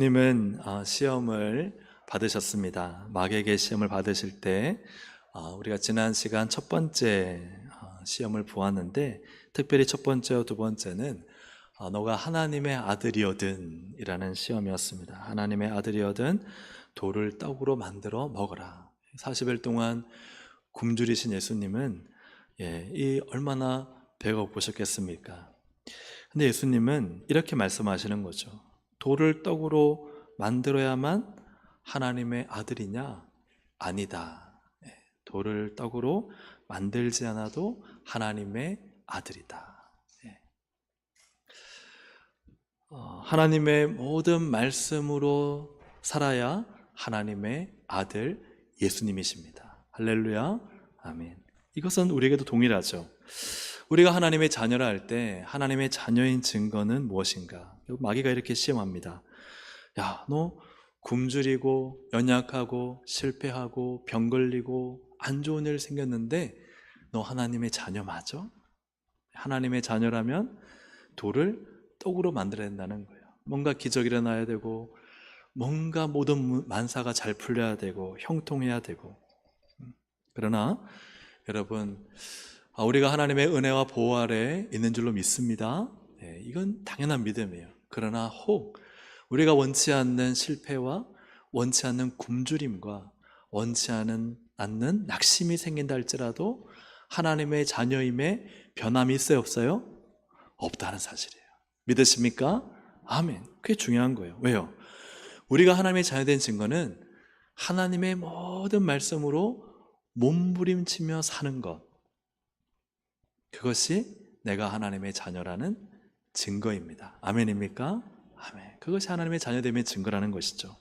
님은 시험을 받으셨습니다. 마귀에게 시험을 받으실 때 우리가 지난 시간 첫 번째 시험을 보았는데, 특별히 첫 번째와 두 번째는 너가 하나님의 아들이거든 이라는 시험이었습니다. 하나님의 아들이거든 돌을 떡으로 만들어 먹어라. 40일 동안 굶주리신 예수님은 이 얼마나 배가 고프셨겠습니까? 근데 예수님은 이렇게 말씀하시는 거죠. 돌을 떡으로 만들어야만 하나님의 아들이냐? 아니다. 돌을 떡으로 만들지 않아도 하나님의 아들이다. 하나님의 모든 말씀으로 살아야 하나님의 아들 예수님이십니다. 할렐루야, 아멘. 이것은 우리에게도 동일하죠. 우리가 하나님의 자녀라 할 때 하나님의 자녀인 증거는 무엇인가? 마귀가 이렇게 시험합니다. 야, 너 굶주리고 연약하고 실패하고 병 걸리고 안 좋은 일 생겼는데 너 하나님의 자녀 맞아? 하나님의 자녀라면 돌을 떡으로 만들어야 된다는 거예요. 뭔가 기적이 일어나야 되고, 뭔가 모든 만사가 잘 풀려야 되고 형통해야 되고. 그러나 여러분, 우리가 하나님의 은혜와 보호 아래 있는 줄로 믿습니다. 이건 당연한 믿음이에요. 그러나 혹 우리가 원치 않는 실패와 원치 않는 굶주림과 원치 않는 낙심이 생긴다 할지라도 하나님의 자녀임에 변함이 있어요, 없어요? 없다는 사실이에요. 믿으십니까? 아멘. 그게 중요한 거예요. 왜요? 우리가 하나님의 자녀된 증거는 하나님의 모든 말씀으로 몸부림치며 사는 것, 그것이 내가 하나님의 자녀라는 증거입니다. 아멘입니까? 아멘. 그것이 하나님의 자녀됨의 증거라는 것이죠.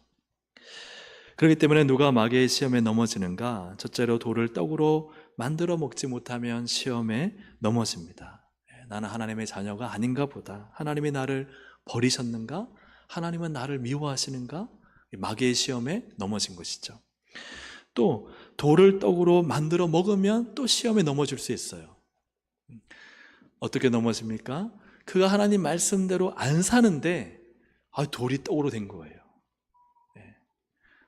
그렇기 때문에 누가 마귀의 시험에 넘어지는가? 첫째로 돌을 떡으로 만들어 먹지 못하면 시험에 넘어집니다. 나는 하나님의 자녀가 아닌가 보다. 하나님이 나를 버리셨는가? 하나님은 나를 미워하시는가? 마귀의 시험에 넘어진 것이죠. 또 돌을 떡으로 만들어 먹으면 또 시험에 넘어질 수 있어요. 어떻게 넘어집니까? 그가 하나님 말씀대로 안 사는데 돌이 떡으로 된 거예요.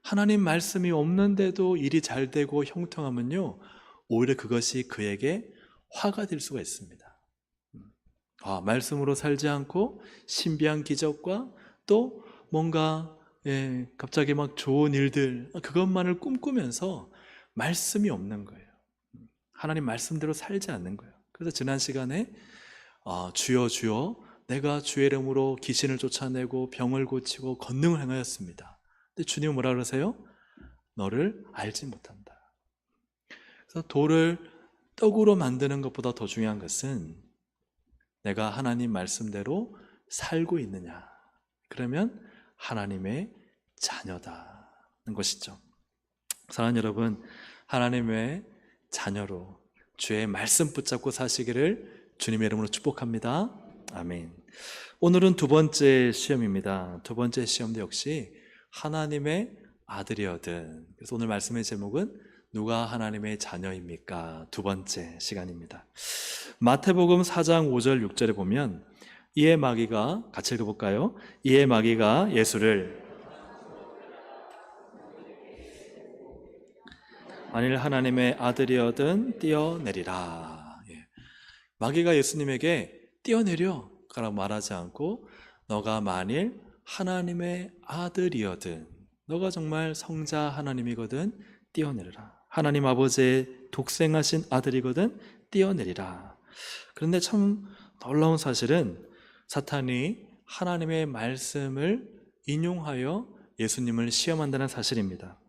하나님 말씀이 없는데도 일이 잘 되고 형통하면요, 오히려 그것이 그에게 화가 될 수가 있습니다. 말씀으로 살지 않고 신비한 기적과 또 뭔가 갑자기 막 좋은 일들, 그것만을 꿈꾸면서 말씀이 없는 거예요. 하나님 말씀대로 살지 않는 거예요. 그래서 지난 시간에 주여 주여 내가 주의 이름으로 귀신을 쫓아내고 병을 고치고 권능을 행하였습니다. 근데 주님은 뭐라 그러세요? 너를 알지 못한다. 그래서 돌을 떡으로 만드는 것보다 더 중요한 것은 내가 하나님 말씀대로 살고 있느냐. 그러면 하나님의 자녀다는 것이죠. 사랑하는 여러분, 하나님의 자녀로 주의 말씀 붙잡고 사시기를 주님의 이름으로 축복합니다. 아멘. 오늘은 두 번째 시험입니다. 두 번째 시험도 역시 하나님의 아들이거든. 그래서 오늘 말씀의 제목은 누가 하나님의 자녀입니까? 두 번째 시간입니다. 마태복음 4장 5절 6절에 보면 이에 마귀가, 같이 읽어볼까요? 이에 마귀가 예수를 만일 하나님의 아들이거든 뛰어내리라. 마귀가 예수님에게 뛰어내려 라고 말하지 않고 너가 만일 하나님의 아들이거든, 너가 정말 성자 하나님이거든 뛰어내리라. 하나님 아버지의 독생하신 아들이거든 뛰어내리라. 그런데 참 놀라운 사실은 사탄이 하나님의 말씀을 인용하여 예수님을 시험한다는 사실입니다.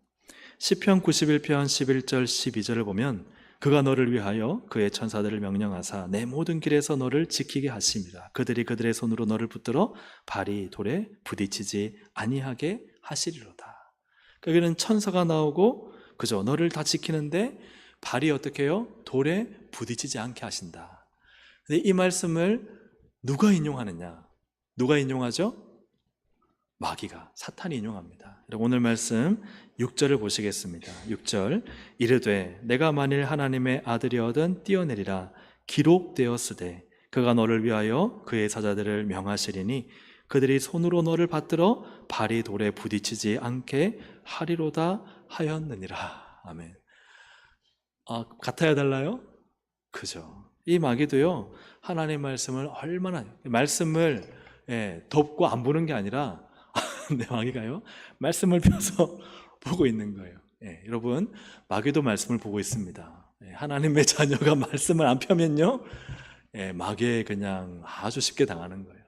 시편 91편 11절 12절을 보면 그가 너를 위하여 그의 천사들을 명령하사 내 모든 길에서 너를 지키게 하심이라. 그들이 그들의 손으로 너를 붙들어 발이 돌에 부딪히지 아니하게 하시리로다. 여기는 천사가 나오고 그죠, 너를 다 지키는데 발이 어떻게 해요? 돌에 부딪히지 않게 하신다. 근데 이 말씀을 누가 인용하느냐? 누가 인용하죠? 마귀가, 사탄이 인용합니다. 오늘 말씀 6절을 보시겠습니다. 6절, 이르되 내가 만일 하나님의 아들이거든 뛰어내리라 기록되었으되 그가 너를 위하여 그의 사자들을 명하시리니 그들이 손으로 너를 받들어 발이 돌에 부딪히지 않게 하리로다 하였느니라. 아멘. 같아야 달라요? 그죠. 이 마귀도요, 하나님 말씀을 얼마나, 말씀을 덮고 안 보는 게 아니라, 내 마귀가요, 말씀을 펴서 보고 있는 거예요. 여러분, 마귀도 말씀을 보고 있습니다. 하나님의 자녀가 말씀을 안 펴면요, 마귀에 그냥 아주 쉽게 당하는 거예요.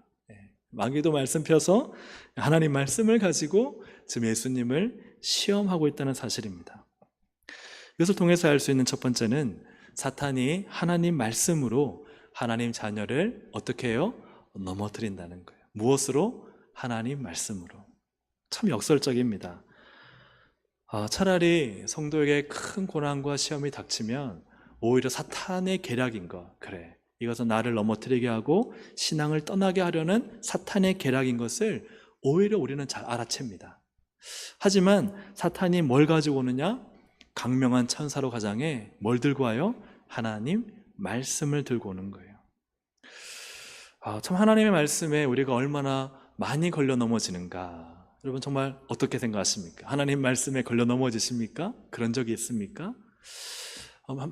마귀도 말씀 펴서 하나님 말씀을 가지고 지금 예수님을 시험하고 있다는 사실입니다. 이것을 통해서 알 수 있는 첫 번째는 사탄이 하나님 말씀으로 하나님 자녀를 어떻게 해요? 넘어뜨린다는 거예요. 무엇으로? 하나님 말씀으로. 참 역설적입니다. 차라리 성도에게 큰 고난과 시험이 닥치면 오히려 사탄의 계략인 것, 그래, 이것은 나를 넘어뜨리게 하고 신앙을 떠나게 하려는 사탄의 계략인 것을 오히려 우리는 잘 알아챕니다. 하지만 사탄이 뭘 가지고 오느냐? 강명한 천사로 가장해 뭘 들고 와요? 하나님 말씀을 들고 오는 거예요. 참 하나님의 말씀에 우리가 얼마나 많이 걸려 넘어지는가. 여러분 정말 어떻게 생각하십니까? 하나님 말씀에 걸려 넘어지십니까? 그런 적이 있습니까?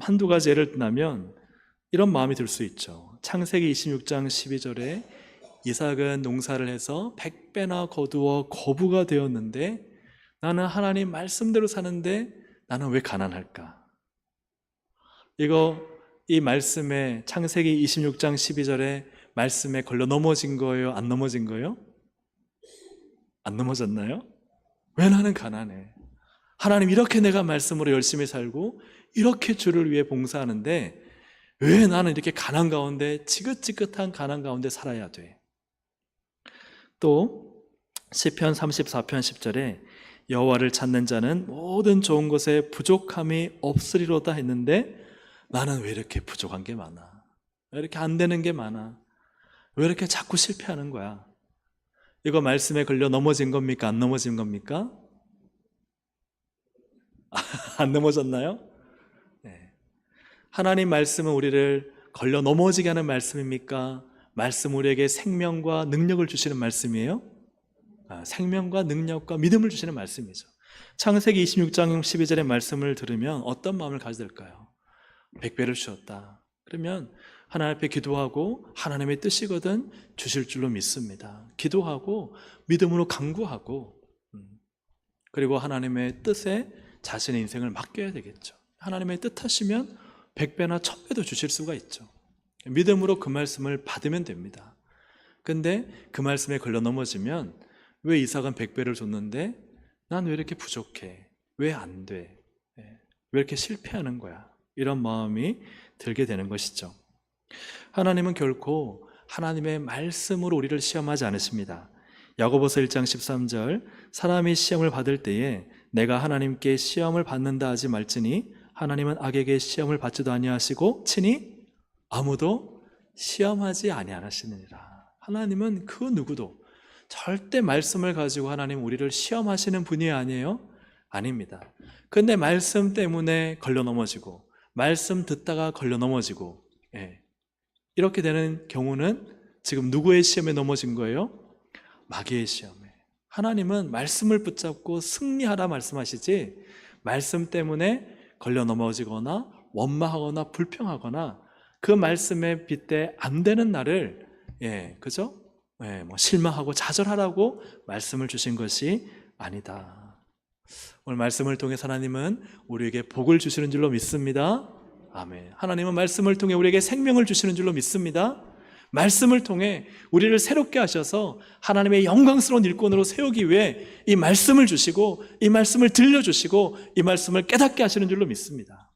한두 가지 예를 들면 이런 마음이 들 수 있죠. 창세기 26장 12절에 이삭은 농사를 해서 100배나 거두어 거부가 되었는데 나는 하나님 말씀대로 사는데 나는 왜 가난할까? 이 말씀에 창세기 26장 12절에 말씀에 걸려 넘어진 거예요? 안 넘어진 거예요? 안 넘어졌나요? 왜 나는 가난해? 하나님 이렇게 내가 말씀으로 열심히 살고 이렇게 주를 위해 봉사하는데 왜 나는 이렇게 가난 가운데 지긋지긋한 가난 가운데 살아야 돼? 또 시편 34편 10절에 여호와를 찾는 자는 모든 좋은 것에 부족함이 없으리로다 했는데 나는 왜 이렇게 부족한 게 많아? 왜 이렇게 안 되는 게 많아? 왜 이렇게 자꾸 실패하는 거야? 이거 말씀에 걸려 넘어진 겁니까? 안 넘어진 겁니까? 안 넘어졌나요? 네. 하나님 말씀은 우리를 걸려 넘어지게 하는 말씀입니까? 말씀 우리에게 생명과 능력을 주시는 말씀이에요? 생명과 능력과 믿음을 주시는 말씀이죠. 창세기 26장 12절의 말씀을 들으면 어떤 마음을 가지게 될까요? 100배를 주셨다. 그러면 하나님 앞에 기도하고 하나님의 뜻이거든 주실 줄로 믿습니다. 기도하고 믿음으로 간구하고 그리고 하나님의 뜻에 자신의 인생을 맡겨야 되겠죠. 하나님의 뜻하시면 100배나 1000배도 주실 수가 있죠. 믿음으로 그 말씀을 받으면 됩니다. 근데 그 말씀에 걸려 넘어지면 왜 이삭은 100배를 줬는데 난 왜 이렇게 부족해? 왜 안 돼? 왜 이렇게 실패하는 거야? 이런 마음이 들게 되는 것이죠. 하나님은 결코 하나님의 말씀으로 우리를 시험하지 않으십니다. 야고보서 1장 13절 사람이 시험을 받을 때에 내가 하나님께 시험을 받는다 하지 말지니 하나님은 악에게 시험을 받지도 아니하시고 친히 아무도 시험하지 아니하시느니라. 하나님은 그 누구도 절대 말씀을 가지고 하나님 우리를 시험하시는 분이 아니에요? 아닙니다. 근데 말씀 때문에 걸려 넘어지고 말씀 듣다가 걸려 넘어지고 이렇게 되는 경우는 지금 누구의 시험에 넘어진 거예요? 마귀의 시험에. 하나님은 말씀을 붙잡고 승리하라 말씀하시지 말씀 때문에 걸려 넘어지거나 원망하거나 불평하거나 그 말씀에 빗대 안 되는 날을 그죠? 실망하고 좌절하라고 말씀을 주신 것이 아니다. 오늘 말씀을 통해 하나님은 우리에게 복을 주시는 줄로 믿습니다. 아멘. 하나님은 말씀을 통해 우리에게 생명을 주시는 줄로 믿습니다. 말씀을 통해 우리를 새롭게 하셔서 하나님의 영광스러운 일꾼으로 세우기 위해 이 말씀을 주시고 이 말씀을 들려주시고 이 말씀을 깨닫게 하시는 줄로 믿습니다.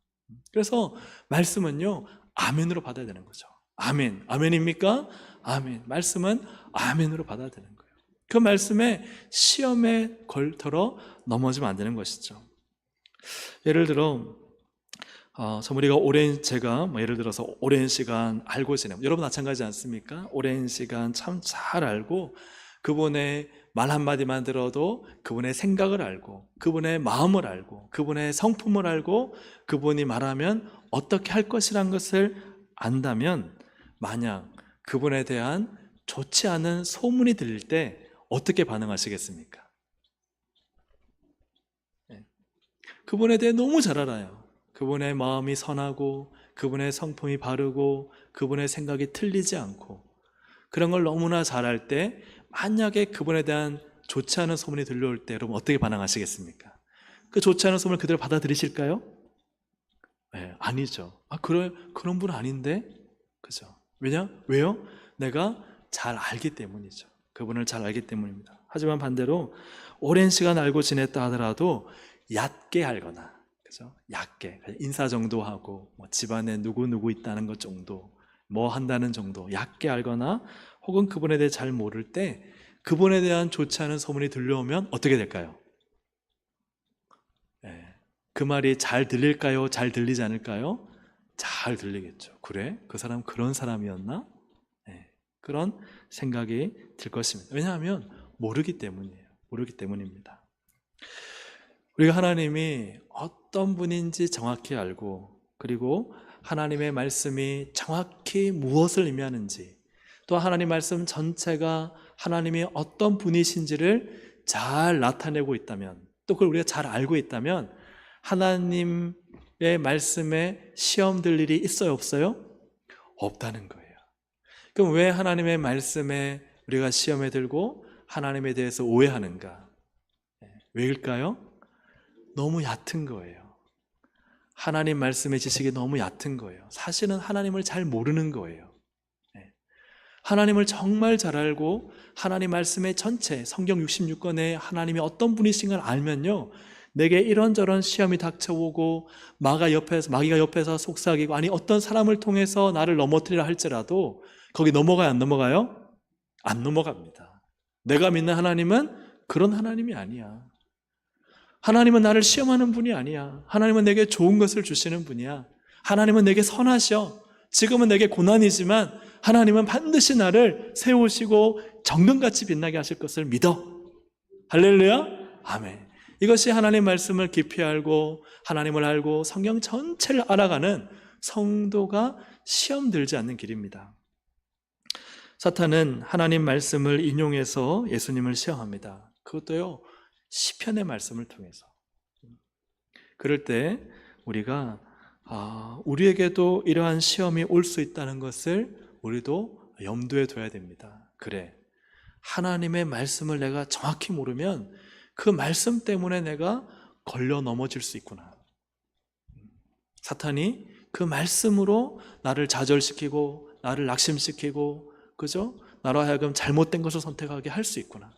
그래서 말씀은요 아멘으로 받아야 되는 거죠. 아멘. 아멘입니까? 아멘. 말씀은 아멘으로 받아야 되는 거예요. 그 말씀에 시험에 걸터 넘어지면 안 되는 것이죠. 예를 들어 우리가 제가 예를 들어서 오랜 시간 알고 지내고 여러분 마찬가지지 않습니까? 오랜 시간 참 잘 알고 그분의 말 한마디만 들어도 그분의 생각을 알고 그분의 마음을 알고 그분의 성품을 알고 그분이 말하면 어떻게 할 것이란 것을 안다면 만약 그분에 대한 좋지 않은 소문이 들릴 때 어떻게 반응하시겠습니까? 그분에 대해 너무 잘 알아요. 그분의 마음이 선하고 그분의 성품이 바르고 그분의 생각이 틀리지 않고 그런 걸 너무나 잘 알 때 만약에 그분에 대한 좋지 않은 소문이 들려올 때 여러분 어떻게 반응하시겠습니까? 그 좋지 않은 소문을 그대로 받아들이실까요? 네, 아니죠. 그런 분 아닌데? 그죠? 왜요? 내가 잘 알기 때문이죠. 그분을 잘 알기 때문입니다. 하지만 반대로 오랜 시간 알고 지냈다 하더라도 얕게 알거나, 그죠? 얕게 인사 정도 하고 뭐 집안에 누구 있다는 것 정도, 뭐 한다는 정도 얕게 알거나 혹은 그분에 대해 잘 모를 때 그분에 대한 좋지 않은 소문이 들려오면 어떻게 될까요? 그 말이 잘 들릴까요? 잘 들리지 않을까요? 잘 들리겠죠. 그래? 그 사람 그런 사람이었나? 그런 생각이 들 것입니다. 왜냐하면 모르기 때문이에요. 모르기 때문입니다. 우리가 하나님이 어떤 분인지 정확히 알고 그리고 하나님의 말씀이 정확히 무엇을 의미하는지 또 하나님 말씀 전체가 하나님이 어떤 분이신지를 잘 나타내고 있다면 또 그걸 우리가 잘 알고 있다면 하나님의 말씀에 시험 들 일이 있어요? 없어요? 없다는 거예요. 그럼 왜 하나님의 말씀에 우리가 시험에 들고 하나님에 대해서 오해하는가? 왜일까요? 너무 얕은 거예요. 하나님 말씀의 지식이 너무 얕은 거예요. 사실은 하나님을 잘 모르는 거예요. 하나님을 정말 잘 알고 하나님 말씀의 전체 성경 66권에 하나님이 어떤 분이신 걸 알면요, 내게 이런저런 시험이 닥쳐오고 마귀가 옆에서 속삭이고 아니 어떤 사람을 통해서 나를 넘어뜨리려 할지라도 거기 넘어가요? 안 넘어가요? 안 넘어갑니다. 내가 믿는 하나님은 그런 하나님이 아니야. 하나님은 나를 시험하는 분이 아니야. 하나님은 내게 좋은 것을 주시는 분이야. 하나님은 내게 선하셔. 지금은 내게 고난이지만 하나님은 반드시 나를 세우시고 정금같이 빛나게 하실 것을 믿어. 할렐루야? 아멘. 이것이 하나님 말씀을 깊이 알고 하나님을 알고 성경 전체를 알아가는 성도가 시험 들지 않는 길입니다. 사탄은 하나님 말씀을 인용해서 예수님을 시험합니다. 그것도요, 시편의 말씀을 통해서. 그럴 때 우리가 우리에게도 이러한 시험이 올 수 있다는 것을 우리도 염두에 둬야 됩니다. 그래, 하나님의 말씀을 내가 정확히 모르면 그 말씀 때문에 내가 걸려 넘어질 수 있구나. 사탄이 그 말씀으로 나를 좌절시키고 나를 낙심시키고, 그죠? 나로 하여금 잘못된 것을 선택하게 할 수 있구나.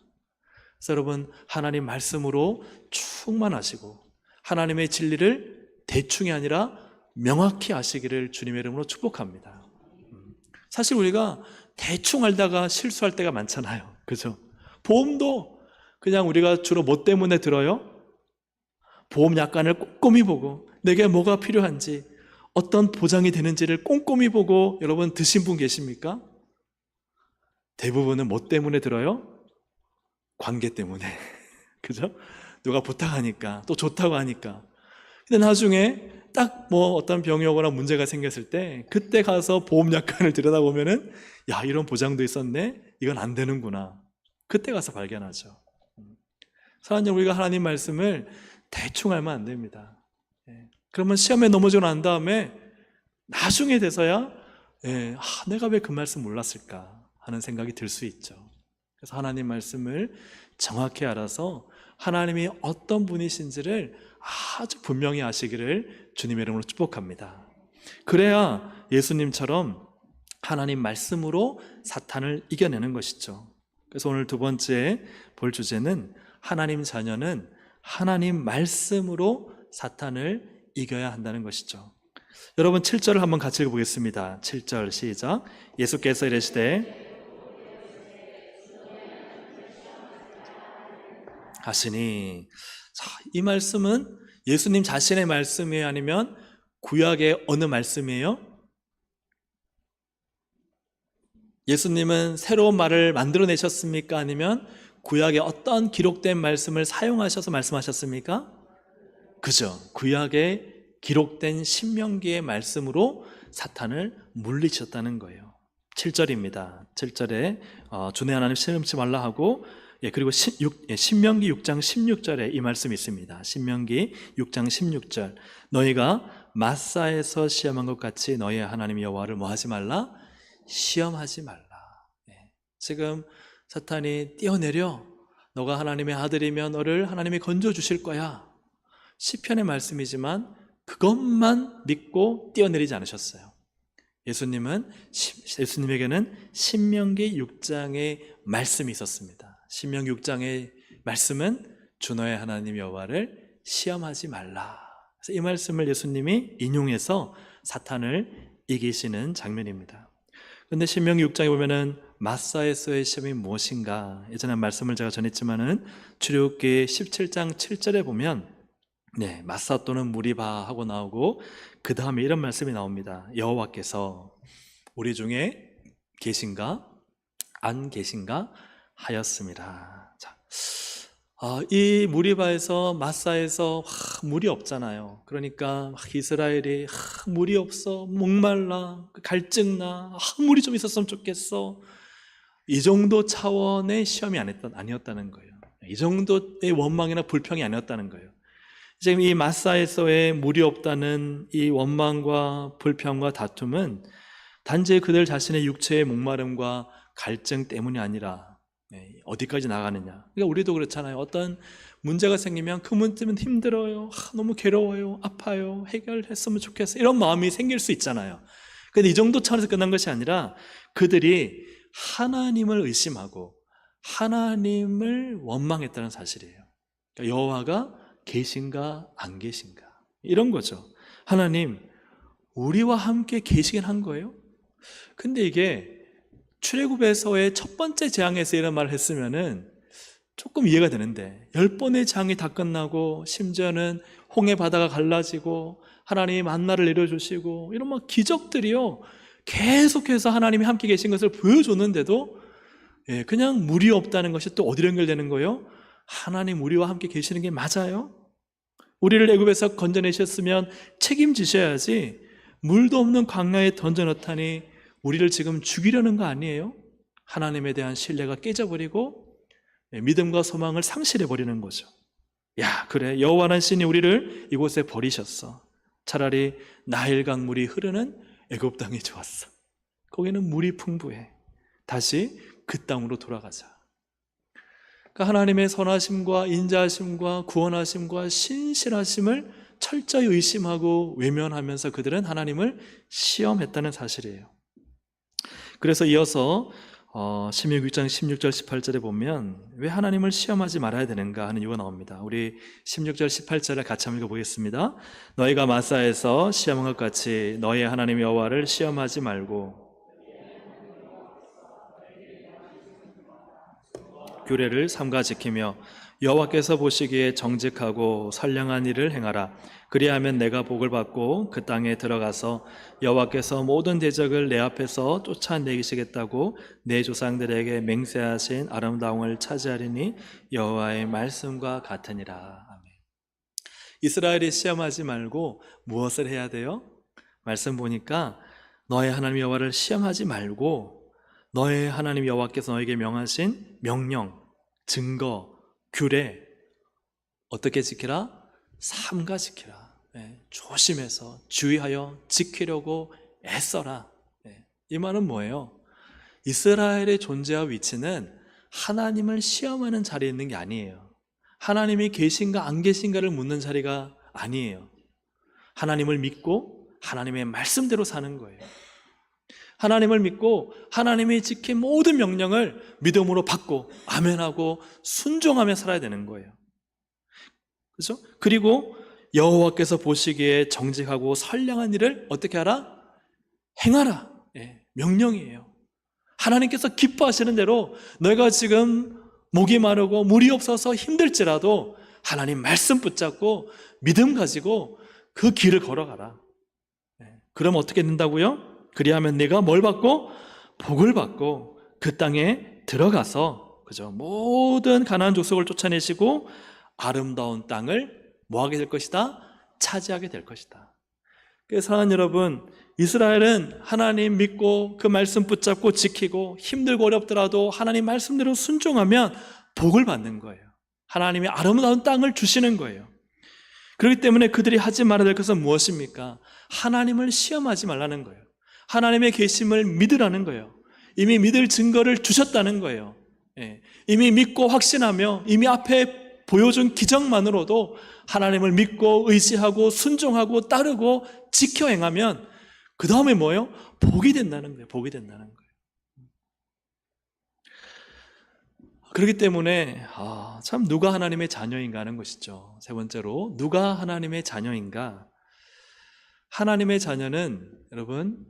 그래서 여러분, 하나님 말씀으로 충만하시고 하나님의 진리를 대충이 아니라 명확히 아시기를 주님의 이름으로 축복합니다. 사실 우리가 대충 알다가 실수할 때가 많잖아요. 그죠? 보험도 그냥 우리가 주로 뭐 때문에 들어요? 보험 약관을 꼼꼼히 보고 내게 뭐가 필요한지 어떤 보장이 되는지를 꼼꼼히 보고 여러분 드신 분 계십니까? 대부분은 뭐 때문에 들어요? 관계 때문에. 그죠? 누가 부탁하니까 또 좋다고 하니까. 근데 나중에 딱 뭐 어떤 병이 오거나 문제가 생겼을 때 그때 가서 보험 약관을 들여다보면은 야, 이런 보장도 있었네? 이건 안 되는구나. 그때 가서 발견하죠. 사랑하는 우리가 하나님 말씀을 대충 알면 안 됩니다. 그러면 시험에 넘어지고 난 다음에 나중에 돼서야 내가 왜 그 말씀 몰랐을까 하는 생각이 들 수 있죠. 그래서 하나님 말씀을 정확히 알아서 하나님이 어떤 분이신지를 아주 분명히 아시기를 주님의 이름으로 축복합니다. 그래야 예수님처럼 하나님 말씀으로 사탄을 이겨내는 것이죠. 그래서 오늘 두 번째 볼 주제는 하나님 자녀는 하나님 말씀으로 사탄을 이겨야 한다는 것이죠. 여러분 7절을 한번 같이 읽어보겠습니다. 7절 시작. 예수께서 이르시되 하시니, 자, 이 말씀은 예수님 자신의 말씀이에요? 아니면 구약의 어느 말씀이에요? 예수님은 새로운 말을 만들어내셨습니까? 아니면 구약의 어떤 기록된 말씀을 사용하셔서 말씀하셨습니까? 그죠? 구약의 기록된 신명기의 말씀으로 사탄을 물리쳤다는 거예요. 7절입니다. 7절에 주내 하나님 시험치 말라 하고, 그리고 신명기 6장 16절에 이 말씀이 있습니다. 신명기 6장 16절, 너희가 마사에서 시험한 것 같이 너희의 하나님 여호와를 뭐 하지 말라? 시험하지 말라. 지금 사탄이 뛰어내려 너가 하나님의 아들이면 너를 하나님이 건져주실 거야, 시편의 말씀이지만 그것만 믿고 뛰어내리지 않으셨어요. 예수님에게는 신명기 6장의 말씀이 있었습니다. 신명기 6장의 말씀은 주 너의 하나님 여호와를 시험하지 말라. 그래서 이 말씀을 예수님이 인용해서 사탄을 이기시는 장면입니다. 그런데 신명기 6장에 보면은 마사에서의 시험이 무엇인가, 예전에 말씀을 제가 전했지만은 출애굽기 17장 7절에 보면 마사 또는 무리바 하고 나오고, 그 다음에 이런 말씀이 나옵니다. 여호와께서 우리 중에 계신가 안 계신가 하였습니다. 자, 이 무리바에서, 마사에서 물이 없잖아요. 그러니까 이스라엘이 물이 없어, 목말라, 갈증나, 물이 좀 있었으면 좋겠어, 이 정도 차원의 시험이 아니었다는 거예요. 이 정도의 원망이나 불평이 아니었다는 거예요. 지금 이 마사에서의 물이 없다는 이 원망과 불평과 다툼은 단지 그들 자신의 육체의 목마름과 갈증 때문이 아니라 어디까지 나가느냐. 그러니까 우리도 그렇잖아요. 어떤 문제가 생기면 그 문제는 힘들어요, 너무 괴로워요, 아파요, 해결했으면 좋겠어, 이런 마음이 생길 수 있잖아요. 그런데 이 정도 차원에서 끝난 것이 아니라 그들이 하나님을 의심하고 하나님을 원망했다는 사실이에요. 그러니까 여호와가 계신가 안 계신가, 이런 거죠. 하나님 우리와 함께 계시긴 한 거예요. 근데 이게 출애굽에서의 첫 번째 재앙에서 이런 말을 했으면은 조금 이해가 되는데, 10번의 재앙이 다 끝나고 심지어는 홍해 바다가 갈라지고 하나님이 만나를 내려주시고 이런 막 기적들이요, 계속해서 하나님이 함께 계신 것을 보여줬는데도 그냥 물이 없다는 것이 또 어디로 연결되는 거예요? 하나님 우리와 함께 계시는 게 맞아요? 우리를 애굽에서 건져내셨으면 책임지셔야지, 물도 없는 광야에 던져넣다니 우리를 지금 죽이려는 거 아니에요? 하나님에 대한 신뢰가 깨져버리고 믿음과 소망을 상실해버리는 거죠. 야, 그래, 여호와는 신이 우리를 이곳에 버리셨어. 차라리 나일강 물이 흐르는 애굽 땅이 좋았어. 거기는 물이 풍부해. 다시 그 땅으로 돌아가자. 그러니까 하나님의 선하심과 인자하심과 구원하심과 신실하심을 철저히 의심하고 외면하면서 그들은 하나님을 시험했다는 사실이에요. 그래서 이어서 신명기 6장 16절 18절에 보면 왜 하나님을 시험하지 말아야 되는가 하는 이유가 나옵니다. 우리 16절 18절을 같이 한번 읽어보겠습니다. 너희가 마사에서 시험한 것 같이 너희 하나님 여호와를 시험하지 말고 규례를 삼가 지키며 여호와께서 보시기에 정직하고 선량한 일을 행하라. 그리하면 내가 복을 받고 그 땅에 들어가서 여호와께서 모든 대적을 내 앞에서 쫓아내시겠다고 내 조상들에게 맹세하신 아름다움을 차지하리니 여호와의 말씀과 같으니라. 아멘. 이스라엘이 시험하지 말고 무엇을 해야 돼요? 말씀 보니까 너의 하나님 여호와를 시험하지 말고 너의 하나님 여호와께서 너에게 명하신 명령, 증거, 규례 어떻게 지키라? 삼가 지키라. 조심해서 주의하여 지키려고 애써라. 이 말은 뭐예요? 이스라엘의 존재와 위치는 하나님을 시험하는 자리에 있는 게 아니에요. 하나님이 계신가 안 계신가를 묻는 자리가 아니에요. 하나님을 믿고 하나님의 말씀대로 사는 거예요. 하나님을 믿고 하나님이 지킨 모든 명령을 믿음으로 받고 아멘하고 순종하며 살아야 되는 거예요. 그렇죠? 그리고 여호와께서 보시기에 정직하고 선량한 일을 어떻게 하라? 행하라. 명령이에요. 하나님께서 기뻐하시는 대로 너희가 지금 목이 마르고 물이 없어서 힘들지라도 하나님 말씀 붙잡고 믿음 가지고 그 길을 걸어가라. 그럼 어떻게 된다고요? 그리하면 네가 뭘 받고? 복을 받고 그 땅에 들어가서, 그죠? 모든 가나안 족속을 쫓아내시고 아름다운 땅을 뭐하게 될 것이다? 차지하게 될 것이다. 그래서 사랑하는 여러분, 이스라엘은 하나님 믿고 그 말씀 붙잡고 지키고 힘들고 어렵더라도 하나님 말씀대로 순종하면 복을 받는 거예요. 하나님이 아름다운 땅을 주시는 거예요. 그렇기 때문에 그들이 하지 말아야 될 것은 무엇입니까? 하나님을 시험하지 말라는 거예요. 하나님의 계심을 믿으라는 거예요. 이미 믿을 증거를 주셨다는 거예요. 이미 믿고 확신하며 이미 앞에 보여준 기적만으로도 하나님을 믿고 의지하고 순종하고 따르고 지켜 행하면 그 다음에 뭐예요? 복이 된다는 거예요. 복이 된다는 거예요. 그렇기 때문에 참 누가 하나님의 자녀인가 하는 것이죠. 세 번째로 누가 하나님의 자녀인가? 하나님의 자녀는 여러분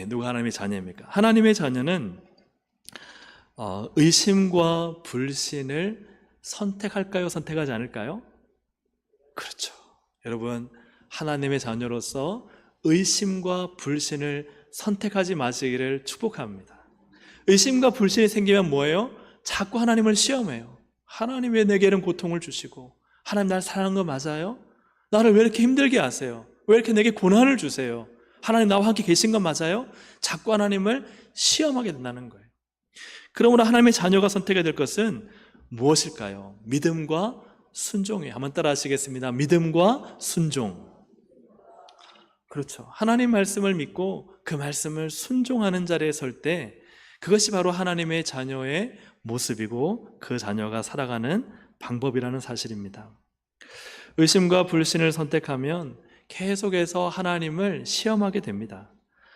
누가 하나님의 자녀입니까? 하나님의 자녀는 의심과 불신을 선택할까요? 선택하지 않을까요? 그렇죠. 여러분, 하나님의 자녀로서 의심과 불신을 선택하지 마시기를 축복합니다. 의심과 불신이 생기면 뭐예요? 자꾸 하나님을 시험해요. 하나님 왜 내게 이런 고통을 주시고, 하나님 날 사랑하는 거 맞아요? 나를 왜 이렇게 힘들게 하세요? 왜 이렇게 내게 고난을 주세요? 하나님 나와 함께 계신 건 맞아요? 자꾸 하나님을 시험하게 된다는 거예요. 그러므로 하나님의 자녀가 선택해야 될 것은 무엇일까요? 믿음과 순종이에요. 한번 따라 하시겠습니다. 믿음과 순종. 그렇죠. 하나님 말씀을 믿고 그 말씀을 순종하는 자리에 설 때 그것이 바로 하나님의 자녀의 모습이고 그 자녀가 살아가는 방법이라는 사실입니다. 의심과 불신을 선택하면 계속해서 하나님을 시험하게 됩니다.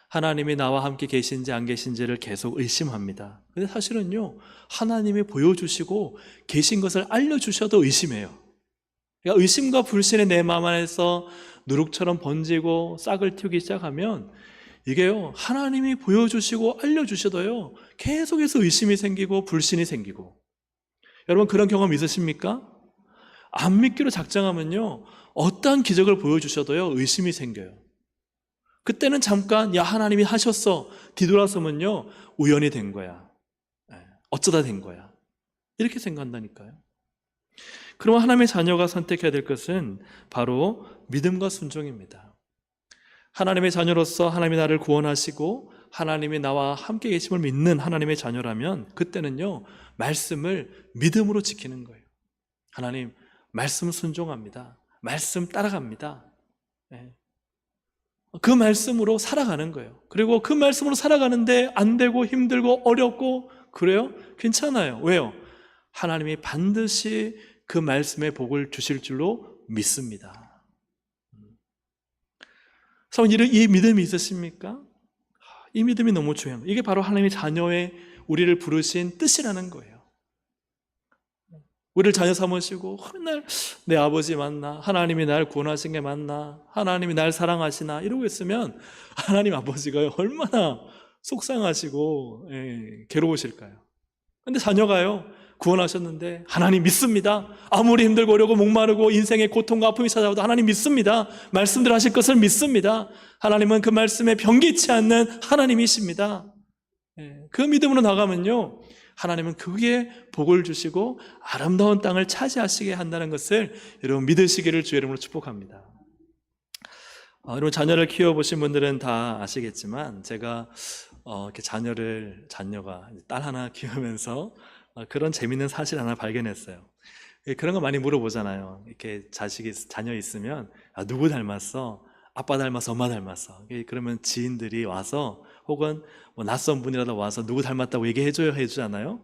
하나님이 나와 함께 계신지 안 계신지를 계속 의심합니다. 근데 사실은요, 하나님이 보여주시고 계신 것을 알려주셔도 의심해요. 그러니까 의심과 불신의 내 마음 안에서 누룩처럼 번지고 싹을 틔우기 시작하면 이게요, 하나님이 보여주시고 알려주셔도요, 계속해서 의심이 생기고 불신이 생기고. 여러분 그런 경험 있으십니까? 안 믿기로 작정하면요, 어떠한 기적을 보여주셔도요, 의심이 생겨요. 그때는 잠깐 야 하나님이 하셨어 뒤돌아서면요 우연히 된 거야, 어쩌다 된 거야, 이렇게 생각한다니까요. 그럼 하나님의 자녀가 선택해야 될 것은 바로 믿음과 순종입니다. 하나님의 자녀로서 하나님이 나를 구원하시고 하나님이 나와 함께 계심을 믿는 하나님의 자녀라면 그때는요 말씀을 믿음으로 지키는 거예요. 하나님 말씀 순종합니다. 말씀 따라갑니다. 그 말씀으로 살아가는 거예요. 그리고 그 말씀으로 살아가는데 안 되고 힘들고 어렵고 그래요? 괜찮아요. 왜요? 하나님이 반드시 그 말씀의 복을 주실 줄로 믿습니다. 여러분, 이 믿음이 있으십니까? 이 믿음이 너무 중요합니다. 이게 바로 하나님의 자녀의 우리를 부르신 뜻이라는 거예요. 우리를 자녀 삼으시고 맨날 내 아버지 맞나? 하나님이 날 구원하신 게 맞나? 하나님이 날 사랑하시나? 이러고 있으면 하나님 아버지가 얼마나 속상하시고 괴로우실까요? 근데 자녀가요 구원하셨는데 하나님 믿습니다. 아무리 힘들고 어려고 목마르고 인생의 고통과 아픔이 찾아와도 하나님 믿습니다. 말씀대로 하실 것을 믿습니다. 하나님은 그 말씀에 변기치 않는 하나님이십니다. 그 믿음으로 나가면요 하나님은 그게 복을 주시고 아름다운 땅을 차지하시게 한다는 것을 여러분 믿으시기를 주의 이름으로 축복합니다. 여러분 자녀를 키워보신 분들은 다 아시겠지만 제가 이렇게 자녀가 딸 하나 키우면서 그런 재밌는 사실 하나 발견했어요. 그런 거 많이 물어보잖아요. 이렇게 자녀 있으면 누구 닮았어? 아빠 닮았어? 엄마 닮았어? 그러면 지인들이 와서 혹은 뭐 낯선 분이라도 와서 누구 닮았다고 해주잖아요.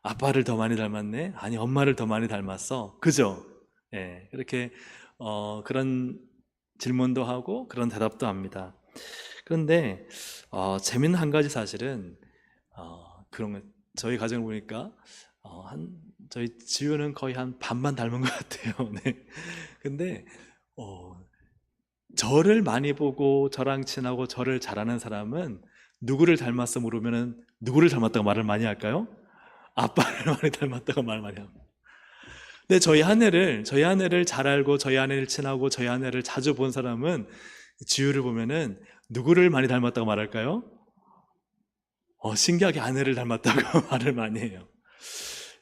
아빠를 더 많이 닮았네? 아니 엄마를 더 많이 닮았어. 그죠? 이렇게 그런 질문도 하고 그런 대답도 합니다. 그런데 재밌는 한 가지 사실은 그런 거 저희 가정을 보니까 저희 지우는 거의 한 반만 닮은 것 같아요. 네. 근데 저를 많이 보고 저랑 친하고 저를 잘하는 사람은 누구를 닮았어 물으면은 누구를 닮았다고 말을 많이 할까요? 아빠를 많이 닮았다고 말을 많이 합니다. 근데 저희 아내를 잘 알고 저희 아내를 친하고 저희 아내를 자주 본 사람은 지우를 보면은 누구를 많이 닮았다고 말할까요? 신기하게 아내를 닮았다고 말을 많이 해요.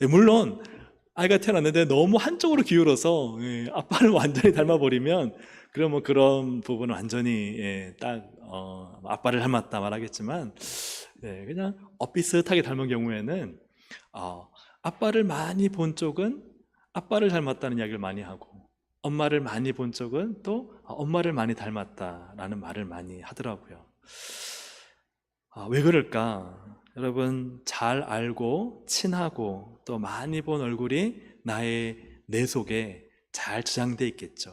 물론 아이가 태어났는데 너무 한쪽으로 기울어서 아빠를 완전히 닮아버리면 그러면 그런 부분은 완전히 딱 아빠를 닮았다 말하겠지만, 그냥 비슷하게 닮은 경우에는 아빠를 많이 본 쪽은 아빠를 닮았다는 이야기를 많이 하고, 엄마를 많이 본 쪽은 또 엄마를 많이 닮았다라는 말을 많이 하더라고요. 왜 그럴까? 여러분, 잘 알고 친하고 또 많이 본 얼굴이 내 속에 잘 저장돼 있겠죠.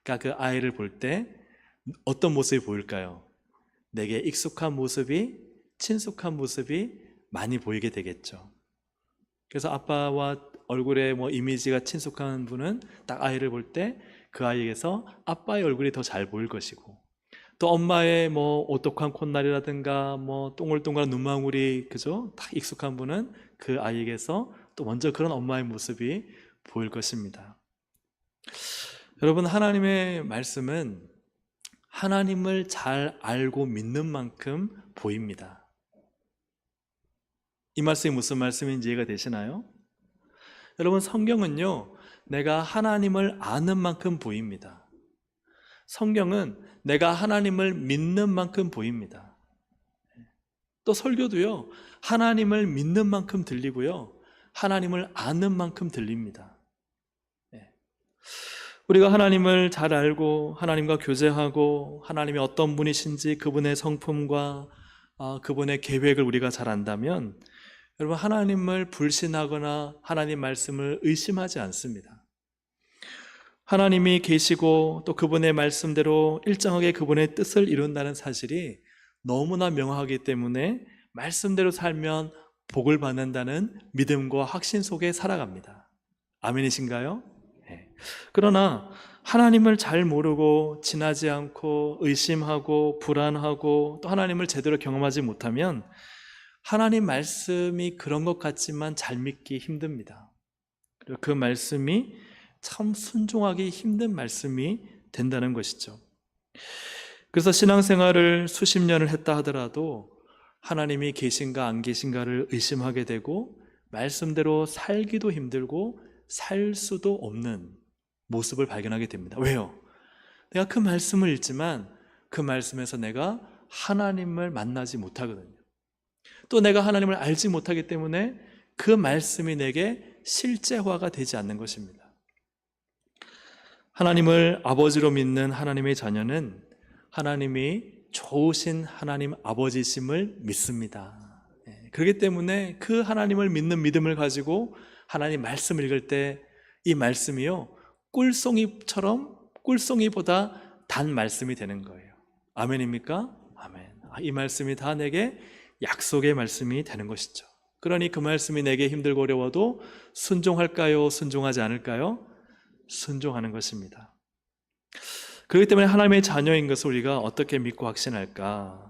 그러니까 그 아이를 볼 때 어떤 모습이 보일까요? 내게 익숙한 모습이, 친숙한 모습이 많이 보이게 되겠죠. 그래서 아빠와 얼굴에 이미지가 친숙한 분은 딱 아이를 볼 때 그 아이에게서 아빠의 얼굴이 더 잘 보일 것이고, 또 엄마의 오똑한 콧날이라든가 동글동글한 눈망울이 그죠? 딱 익숙한 분은 그 아이에게서 또 먼저 그런 엄마의 모습이 보일 것입니다. 여러분, 하나님의 말씀은 하나님을 잘 알고 믿는 만큼 보입니다. 이 말씀이 무슨 말씀인지 이해가 되시나요? 여러분, 성경은요, 내가 하나님을 아는 만큼 보입니다. 성경은 내가 하나님을 믿는 만큼 보입니다. 또 설교도요, 하나님을 믿는 만큼 들리고요, 하나님을 아는 만큼 들립니다. 우리가 하나님을 잘 알고 하나님과 교제하고 하나님이 어떤 분이신지 그분의 성품과 그분의 계획을 우리가 잘 안다면, 여러분, 하나님을 불신하거나 하나님 말씀을 의심하지 않습니다. 하나님이 계시고 또 그분의 말씀대로 일정하게 그분의 뜻을 이룬다는 사실이 너무나 명확하기 때문에 말씀대로 살면 복을 받는다는 믿음과 확신 속에 살아갑니다. 아멘이신가요? 네. 그러나 하나님을 잘 모르고 지나지 않고 의심하고 불안하고 또 하나님을 제대로 경험하지 못하면 하나님 말씀이 그런 것 같지만 잘 믿기 힘듭니다. 그리고 그 말씀이 참 순종하기 힘든 말씀이 된다는 것이죠. 그래서 신앙생활을 수십 년을 했다 하더라도 하나님이 계신가 안 계신가를 의심하게 되고 말씀대로 살기도 힘들고 살 수도 없는 모습을 발견하게 됩니다. 왜요? 내가 그 말씀을 읽지만 그 말씀에서 내가 하나님을 만나지 못하거든요. 또 내가 하나님을 알지 못하기 때문에 그 말씀이 내게 실제화가 되지 않는 것입니다. 하나님을 아버지로 믿는 하나님의 자녀는 하나님이 좋으신 하나님 아버지심을 믿습니다. 그렇기 때문에 그 하나님을 믿는 믿음을 가지고 하나님 말씀을 읽을 때 이 말씀이요, 꿀송이보다 단 말씀이 되는 거예요. 아멘입니까? 아멘. 이 말씀이 다 내게 약속의 말씀이 되는 것이죠. 그러니 그 말씀이 내게 힘들고 어려워도 순종할까요? 순종하지 않을까요? 순종하는 것입니다. 그렇기 때문에 하나님의 자녀인 것을 우리가 어떻게 믿고 확신할까?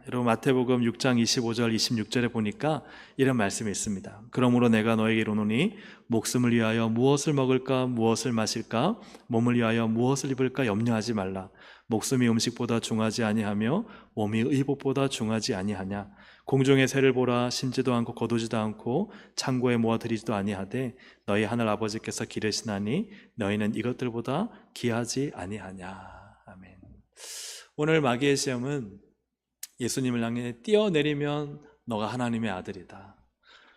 여러분, 마태복음 6장 25절 26절에 보니까 이런 말씀이 있습니다. 그러므로 내가 너에게 이르노니 목숨을 위하여 무엇을 먹을까 무엇을 마실까 몸을 위하여 무엇을 입을까 염려하지 말라. 목숨이 음식보다 중하지 아니하며 몸이 의복보다 중하지 아니하냐. 공중의 새를 보라. 심지도 않고 거두지도 않고 창고에 모아들이지도 아니하되 너희 하늘 아버지께서 기르시나니 너희는 이것들보다 귀하지 아니하냐. 아멘. 오늘 마귀의 시험은 예수님을 향해 뛰어내리면 너가 하나님의 아들이다.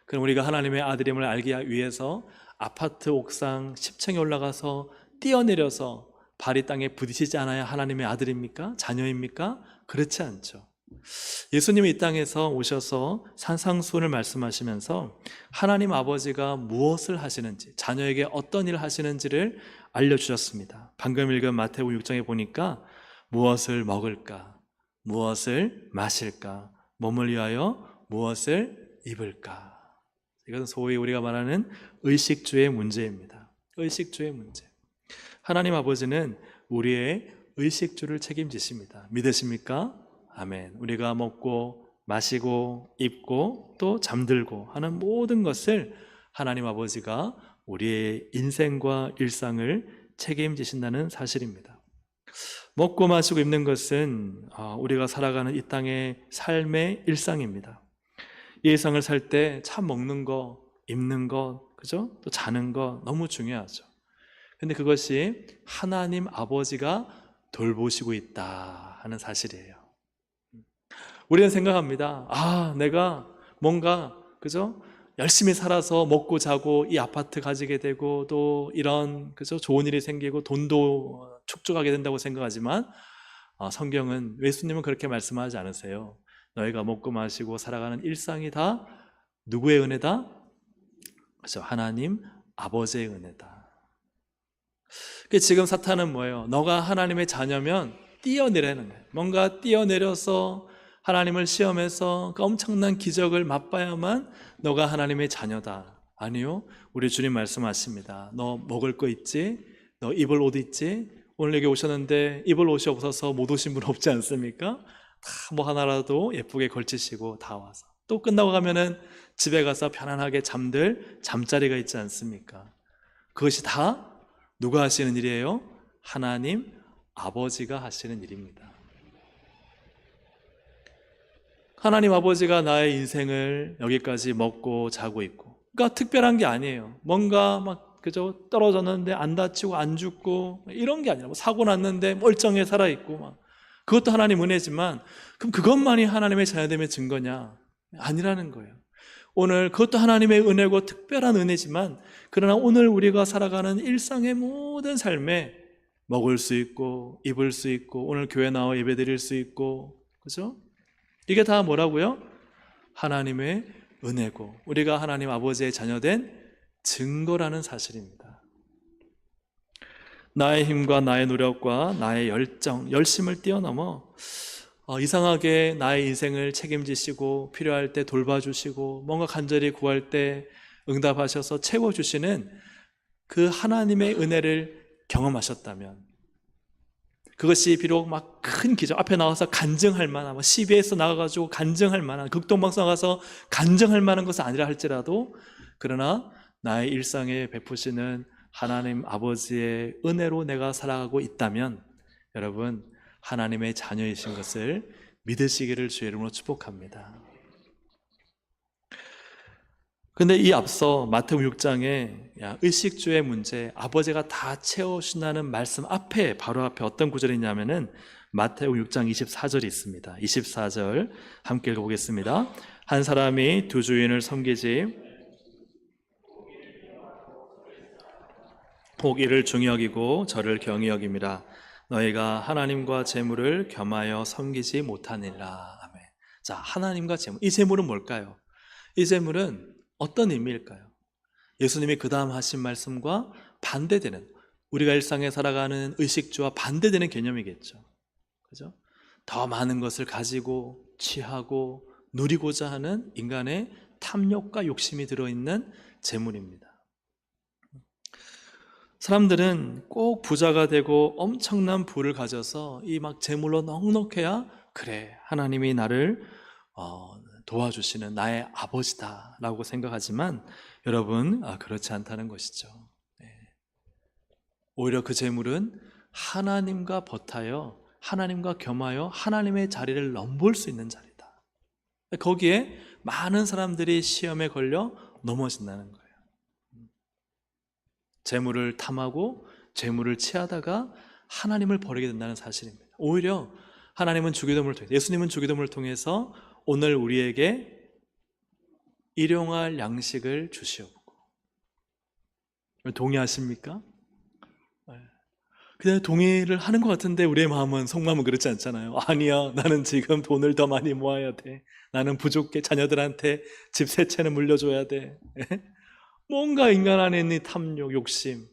그럼 우리가 하나님의 아들임을 알기 위해서 아파트 옥상 10층에 올라가서 뛰어내려서 발이 땅에 부딪히지 않아야 하나님의 아들입니까? 자녀입니까? 그렇지 않죠. 예수님이 이 땅에서 오셔서 산상수훈을 말씀하시면서 하나님 아버지가 무엇을 하시는지, 자녀에게 어떤 일을 하시는지를 알려주셨습니다. 방금 읽은 마태복음 6장에 보니까 무엇을 먹을까, 무엇을 마실까, 몸을 위하여 무엇을 입을까. 이것은 소위 우리가 말하는 의식주의 문제입니다. 의식주의 문제. 하나님 아버지는 우리의 의식주를 책임지십니다. 믿으십니까? 아멘. 우리가 먹고 마시고 입고 또 잠들고 하는 모든 것을 하나님 아버지가 우리의 인생과 일상을 책임지신다는 사실입니다. 먹고 마시고 입는 것은 우리가 살아가는 이 땅의 삶의 일상입니다. 이 일상을 살 때 참 먹는 것, 입는 것, 그죠? 또 자는 거 너무 중요하죠. 근데 그것이 하나님 아버지가 돌보시고 있다 하는 사실이에요. 우리는 생각합니다. 내가 뭔가, 그죠? 열심히 살아서 먹고 자고 이 아파트 가지게 되고 또 이런, 그죠? 좋은 일이 생기고 돈도 축적하게 된다고 생각하지만 성경은, 예수님은 그렇게 말씀하지 않으세요. 너희가 먹고 마시고 살아가는 일상이 다 누구의 은혜다? 그죠? 하나님 아버지의 은혜다. 지금 사탄은 뭐예요? 너가 하나님의 자녀면 뛰어내리는 거예요. 뭔가 뛰어내려서 하나님을 시험해서 그 엄청난 기적을 맛봐야만 너가 하나님의 자녀다. 아니요, 우리 주님 말씀하십니다. 너 먹을 거 있지? 너 입을 옷 있지? 오늘 여기 오셨는데 입을 옷이 없어서 못 오신 분 없지 않습니까? 다 뭐 하나라도 예쁘게 걸치시고 다 와서 또 끝나고 가면은 집에 가서 편안하게 잠들 잠자리가 있지 않습니까? 그것이 다 누가 하시는 일이에요? 하나님 아버지가 하시는 일입니다. 하나님 아버지가 나의 인생을 여기까지 먹고 자고 있고, 그러니까 특별한 게 아니에요. 뭔가 막 그저 떨어졌는데 안 다치고 안 죽고 이런 게 아니라, 사고 났는데 멀쩡해 살아 있고 막, 그것도 하나님 은혜지만 그럼 그것만이 하나님의 자녀됨의 증거냐? 아니라는 거예요. 오늘 그것도 하나님의 은혜고 특별한 은혜지만, 그러나 오늘 우리가 살아가는 일상의 모든 삶에 먹을 수 있고 입을 수 있고 오늘 교회 나와 예배드릴 수 있고, 그죠? 이게 다 뭐라고요? 하나님의 은혜고 우리가 하나님 아버지의 자녀된 증거라는 사실입니다. 나의 힘과 나의 노력과 나의 열정, 열심을 뛰어넘어 이상하게 나의 인생을 책임지시고 필요할 때 돌봐주시고 뭔가 간절히 구할 때 응답하셔서 채워주시는 그 하나님의 은혜를 경험하셨다면, 그것이 비록 막 큰 기적, 앞에 나와서 간증할 만한, CBS 나가가지고 간증할 만한, 극동방송 나가서 간증할 만한 것은 아니라 할지라도, 그러나 나의 일상에 베푸시는 하나님 아버지의 은혜로 내가 살아가고 있다면, 여러분 하나님의 자녀이신 것을 믿으시기를 주의 이름으로 축복합니다. 근데 이 앞서 마태복음 6장에 의식주의 문제, 아버지가 다 채워주신다는 말씀 앞에, 바로 앞에 어떤 구절이 있냐면은 마태복음 6장 24절이 있습니다. 24절 함께 읽어보겠습니다. 한 사람이 두 주인을 섬기지 혹 이를 중히 여기고 저를 경히 여김이라. 너희가 하나님과 재물을 겸하여 섬기지 못하니라. 아멘. 자, 하나님과 재물, 이 재물은 뭘까요? 이 재물은 어떤 의미일까요? 예수님이 그 다음 하신 말씀과 반대되는, 우리가 일상에 살아가는 의식주와 반대되는 개념이겠죠. 그죠? 더 많은 것을 가지고 취하고 누리고자 하는 인간의 탐욕과 욕심이 들어있는 재물입니다. 사람들은 꼭 부자가 되고 엄청난 부를 가져서 이 막 재물로 넉넉해야, 그래, 하나님이 나를 도와주시는 나의 아버지다라고 생각하지만, 여러분 그렇지 않다는 것이죠. 오히려 그 재물은 하나님과 버타여 하나님과 겸하여 하나님의 자리를 넘볼 수 있는 자리다. 거기에 많은 사람들이 시험에 걸려 넘어진다는 거예요. 재물을 탐하고 재물을 취하다가 하나님을 버리게 된다는 사실입니다. 오히려 하나님은 주기도문을 통해서, 예수님은 주기도문을 통해서 오늘 우리에게 일용할 양식을 주시옵고. 동의하십니까? 그냥 동의를 하는 것 같은데 우리의 마음은, 속마음은 그렇지 않잖아요. 아니야, 나는 지금 돈을 더 많이 모아야 돼. 나는 부족해. 자녀들한테 집 세 채는 물려줘야 돼. 뭔가 인간 안에 있는 탐욕, 욕심.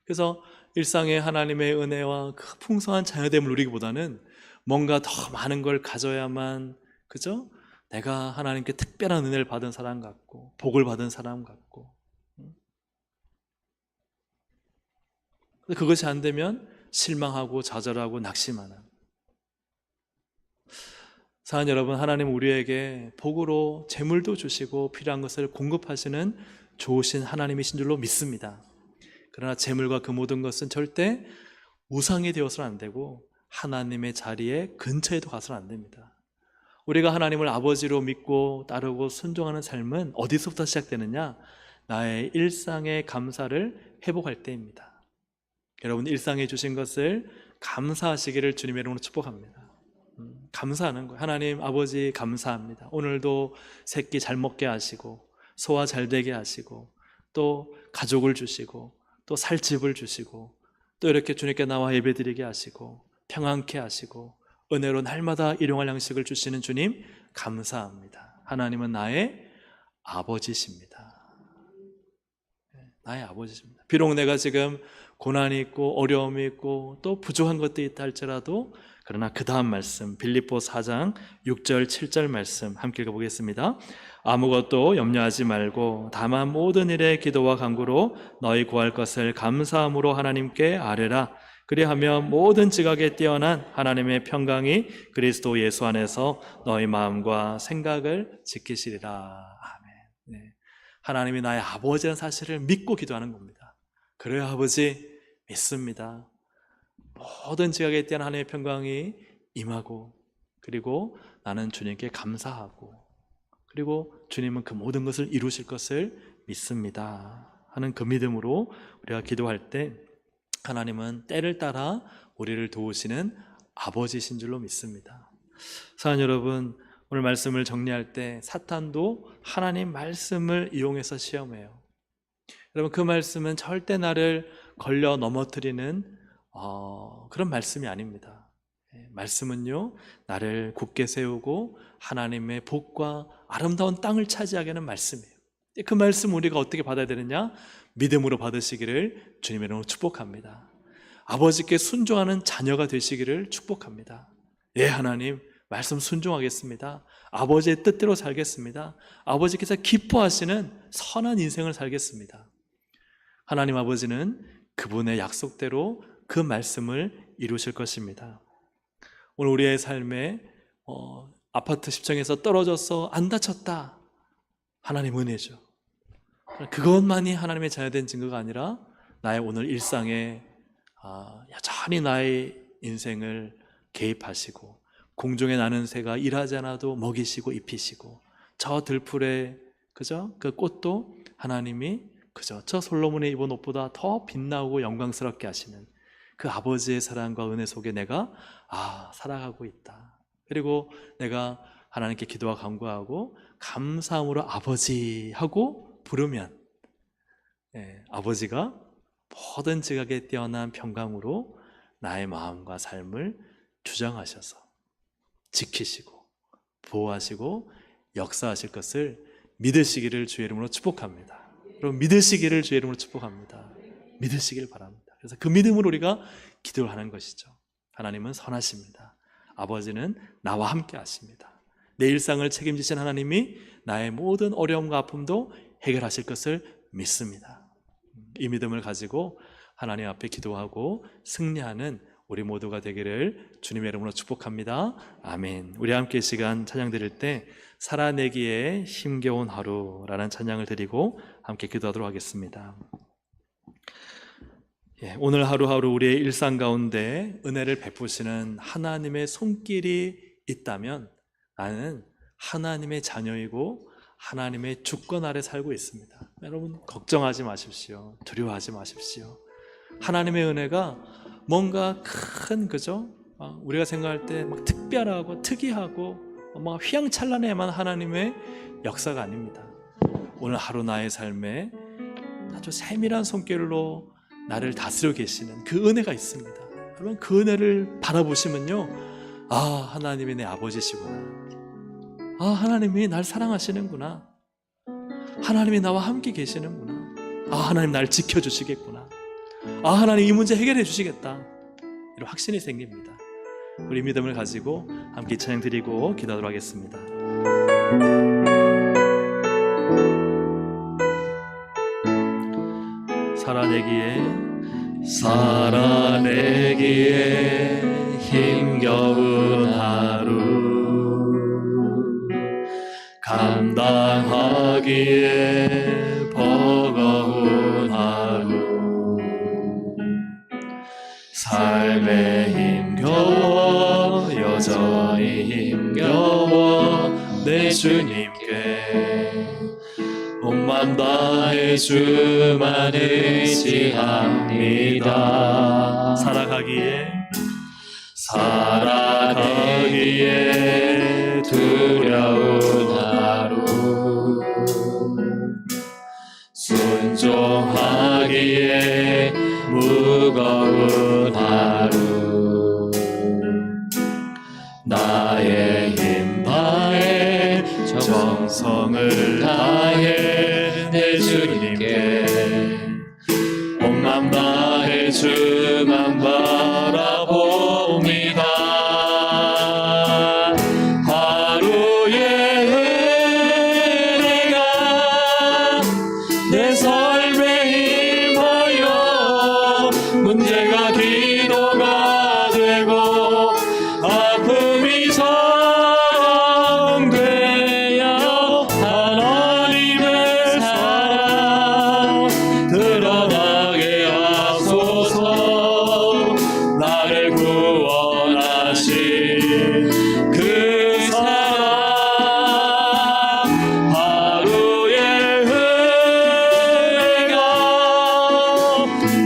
그래서 일상의 하나님의 은혜와 그 풍성한 자녀됨을 누리기보다는 뭔가 더 많은 걸 가져야만, 그죠? 내가 하나님께 특별한 은혜를 받은 사람 같고 복을 받은 사람 같고. 그것이 안 되면 실망하고 좌절하고 낙심하는. 사랑하는 여러분, 하나님 우리에게 복으로 재물도 주시고 필요한 것을 공급하시는 좋으신 하나님이신 줄로 믿습니다. 그러나 재물과 그 모든 것은 절대 우상이 되어서는 안 되고 하나님의 자리에 근처에도 가서는 안 됩니다. 우리가 하나님을 아버지로 믿고 따르고 순종하는 삶은 어디서부터 시작되느냐? 나의 일상의 감사를 회복할 때입니다. 여러분, 일상에 주신 것을 감사하시기를 주님의 이름으로 축복합니다. 감사하는 거예요. 하나님 아버지 감사합니다. 오늘도 새끼 잘 먹게 하시고 소화 잘 되게 하시고 또 가족을 주시고 또 살 집을 주시고 또 이렇게 주님께 나와 예배드리게 하시고 평안케 하시고 은혜로 날마다 일용할 양식을 주시는 주님 감사합니다. 하나님은 나의 아버지십니다. 나의 아버지십니다. 비록 내가 지금 고난이 있고 어려움이 있고 또 부족한 것도 있다 할지라도, 그러나 그 다음 말씀 빌립보 4장 6절 7절 말씀 함께 읽어보겠습니다. 아무것도 염려하지 말고 다만 모든 일에 기도와 간구로 너희 구할 것을 감사함으로 하나님께 아뢰라. 그리하면 모든 지각에 뛰어난 하나님의 평강이 그리스도 예수 안에서 너희 마음과 생각을 지키시리라. 아멘. 네. 하나님이 나의 아버지라는 사실을 믿고 기도하는 겁니다. 그래요, 아버지 믿습니다. 모든 지각에 뛰어난 하나님의 평강이 임하고, 그리고 나는 주님께 감사하고, 그리고 주님은 그 모든 것을 이루실 것을 믿습니다 하는 그 믿음으로 우리가 기도할 때 하나님은 때를 따라 우리를 도우시는 아버지신 줄로 믿습니다. 사랑하는 여러분, 오늘 말씀을 정리할 때 사탄도 하나님 말씀을 이용해서 시험해요. 여러분, 그 말씀은 절대 나를 걸려 넘어뜨리는 그런 말씀이 아닙니다. 말씀은요, 나를 굳게 세우고 하나님의 복과 아름다운 땅을 차지하게 하는 말씀이에요. 그 말씀 우리가 어떻게 받아야 되느냐? 믿음으로 받으시기를 주님의 이름으로 축복합니다. 아버지께 순종하는 자녀가 되시기를 축복합니다. 예, 하나님 말씀 순종하겠습니다. 아버지의 뜻대로 살겠습니다. 아버지께서 기뻐하시는 선한 인생을 살겠습니다. 하나님 아버지는 그분의 약속대로 그 말씀을 이루실 것입니다. 오늘 우리의 삶에 아파트 10층에서 떨어져서 안 다쳤다, 하나님 은혜죠. 그것만이 하나님의 자녀된 증거가 아니라 나의 오늘 일상에 여전히 나의 인생을 개입하시고, 공중에 나는 새가 일하지 않아도 먹이시고 입히시고, 저 들풀에 그저 그 꽃도 하나님이 그저 저 솔로몬의 입은 옷보다 더 빛나고 영광스럽게 하시는 그 아버지의 사랑과 은혜 속에 내가 살아가고 있다. 그리고 내가 하나님께 기도와 간구하고 감사함으로 아버지 하고 부르면, 아버지가 모든 지각에 뛰어난 평강으로 나의 마음과 삶을 주장하셔서 지키시고 보호하시고 역사하실 것을 믿으시기를 주의 이름으로 축복합니다. 여러분, 믿으시기를 주의 이름으로 축복합니다. 믿으시길 바랍니다. 그래서 그 믿음으로 우리가 기도를 하는 것이죠. 하나님은 선하십니다. 아버지는 나와 함께 하십니다. 내 일상을 책임지신 하나님이 나의 모든 어려움과 아픔도 해결하실 것을 믿습니다. 이 믿음을 가지고 하나님 앞에 기도하고 승리하는 우리 모두가 되기를 주님의 이름으로 축복합니다. 아멘. 우리 함께 시간 찬양 드릴 때 살아내기에 힘겨운 하루라는 찬양을 드리고 함께 기도하도록 하겠습니다. 오늘 하루하루 우리의 일상 가운데 은혜를 베푸시는 하나님의 손길이 있다면 나는 하나님의 자녀이고 하나님의 주권 아래 살고 있습니다. 여러분, 걱정하지 마십시오. 두려워하지 마십시오. 하나님의 은혜가 뭔가 큰 우리가 생각할 때 막 특별하고 특이하고 막 휘황찬란해야만 하나님의 역사가 아닙니다. 오늘 하루 나의 삶에 아주 세밀한 손길로 나를 다스려 계시는 그 은혜가 있습니다. 여러분, 그 은혜를 바라보시면요, 하나님이 내 아버지시구나. 하나님이 날 사랑하시는구나. 하나님이 나와 함께 계시는구나. 하나님 날 지켜주시겠구나. 하나님 이 문제 해결해 주시겠다. 이런 확신이 생깁니다. 우리 믿음을 가지고 함께 찬양 드리고 기도하도록 하겠습니다. 살아내기에 힘겨운 하루, 감당하기에 버거운 하루, 삶에 힘겨워 여전히 힘겨워 내 주님께 온 맘 다해 내 주만 의지합니다. 살아가기에 두려운 하루, 순종하기에 무거운 하루, 나의 힘 다해 정성을 다해 내 주님께 온 맘 다해 주만 바라봅니다. 하루의 은혜가 내 삶에 임하여 문제가 기도가 되고 아픔이 사랑되어 하나님의 사랑 드러나게 하소서. 나를 구원하신 그 사랑, 하루의 은혜가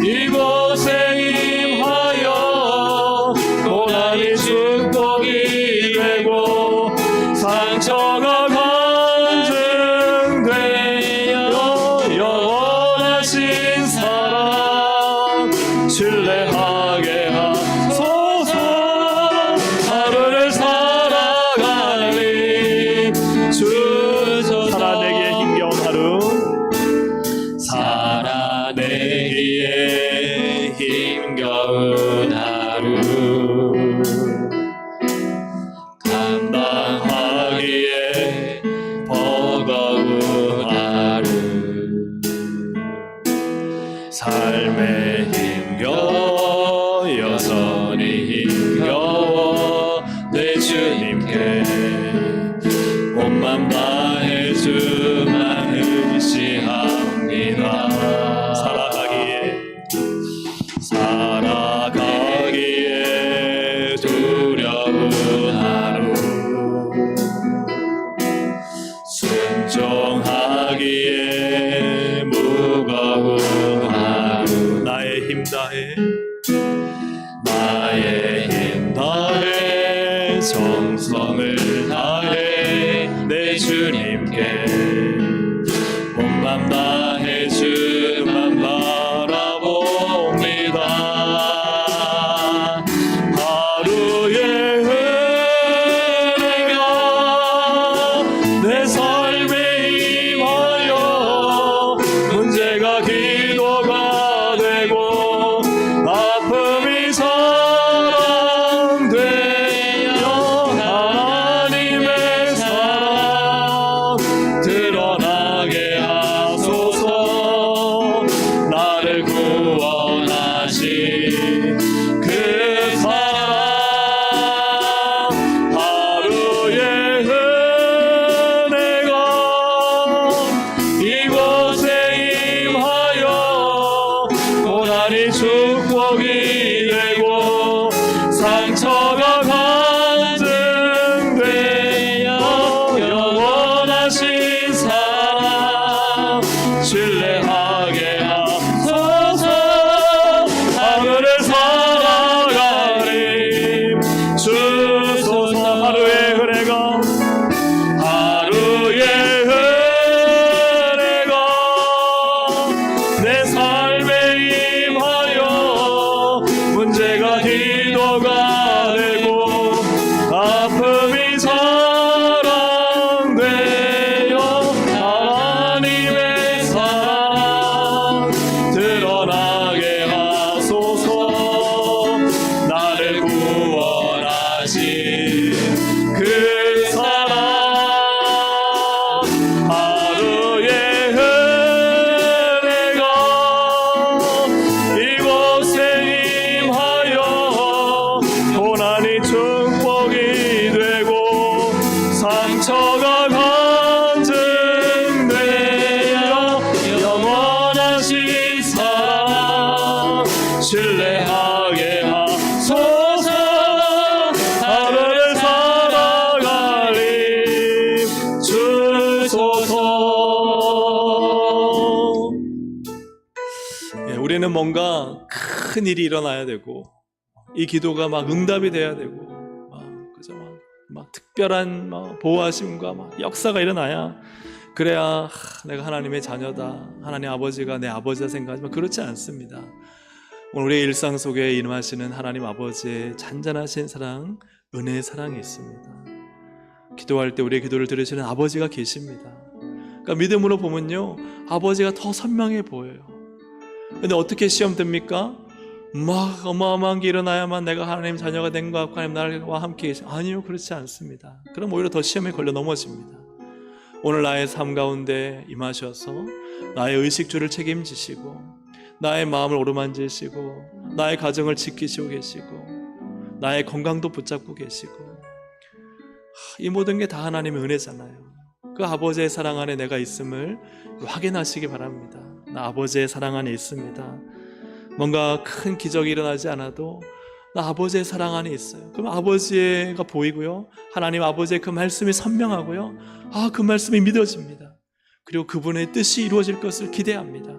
이곳에 임하여 고난이 축복이 되고 상처가 간증되어 영원하신 사랑 신뢰하게 하소서. 하루를 살아가니 주소서. 살아내기에 힘겨운 하루, 살아내기에 힘겨운 하루, 감당하기에 버거운 하루, 삶에 힘겨워 여전히 힘겨워 내 주님께 온 맘 다해 주만 의지합니다. 살아가기에 두려운 하루, 순종하기에 무거운 하루, 나의 힘 다해 정성을 다해 내 주님께 온 맘 다해 주만 바라봅니다. 하루의 은혜가 내 삶에 임하여 문제가 기도가 되고 아픔이 사랑되어 하나님의 사랑 드러나게 하소서. 나를 구원하신 그 사랑, 하루의 은혜가 이곳에 임하여 고난이 축복이 되고 상처가 간증되어 영원하신 사랑 신뢰하게 하소서. 하루를 살아가니 주소서. 하루의 은혜가 내 삶에 임하여 문제가 기도가 되고 아픔이 사랑되어 하나님의 사랑 드러나게 하소서. 나를 구원하신 그 사랑, 하루의 은혜가 이곳에 임하여 고난이 축복이 되고 상처가 간증되어 영원하신 사랑 신뢰하게 하소서. 하루를 살아가니 주소서. 우리는 뭔가 큰 일이 일어나야 되고 이 기도가 막 응답이 돼야 되고 그죠? 막 특별한 보호하심과 역사가 일어나야 그래야 내가 하나님의 자녀다, 하나님 아버지가 내 아버지다 생각하지만 그렇지 않습니다. 오늘 우리의 일상 속에 임하시는 하나님 아버지의 잔잔하신 사랑, 은혜의 사랑이 있습니다. 기도할 때 우리의 기도를 들으시는 아버지가 계십니다. 그러니까 믿음으로 보면요, 아버지가 더 선명해 보여요. 근데 어떻게 시험 됩니까? 막 어마어마한 게 일어나야만 내가 하나님 자녀가 된 것 같고 하나님 나와 함께 계시. 아니요, 그렇지 않습니다. 그럼 오히려 더 시험에 걸려 넘어집니다. 오늘 나의 삶 가운데 임하셔서 나의 의식주를 책임지시고 나의 마음을 오르만지시고 나의 가정을 지키시고 계시고 나의 건강도 붙잡고 계시고 이 모든 게 다 하나님의 은혜잖아요. 그 아버지의 사랑 안에 내가 있음을 확인하시기 바랍니다. 나 아버지의 사랑 안에 있습니다. 뭔가 큰 기적이 일어나지 않아도 나 아버지의 사랑 안에 있어요. 그럼 아버지가 보이고요, 하나님 아버지의 그 말씀이 선명하고요, 그 말씀이 믿어집니다. 그리고 그분의 뜻이 이루어질 것을 기대합니다.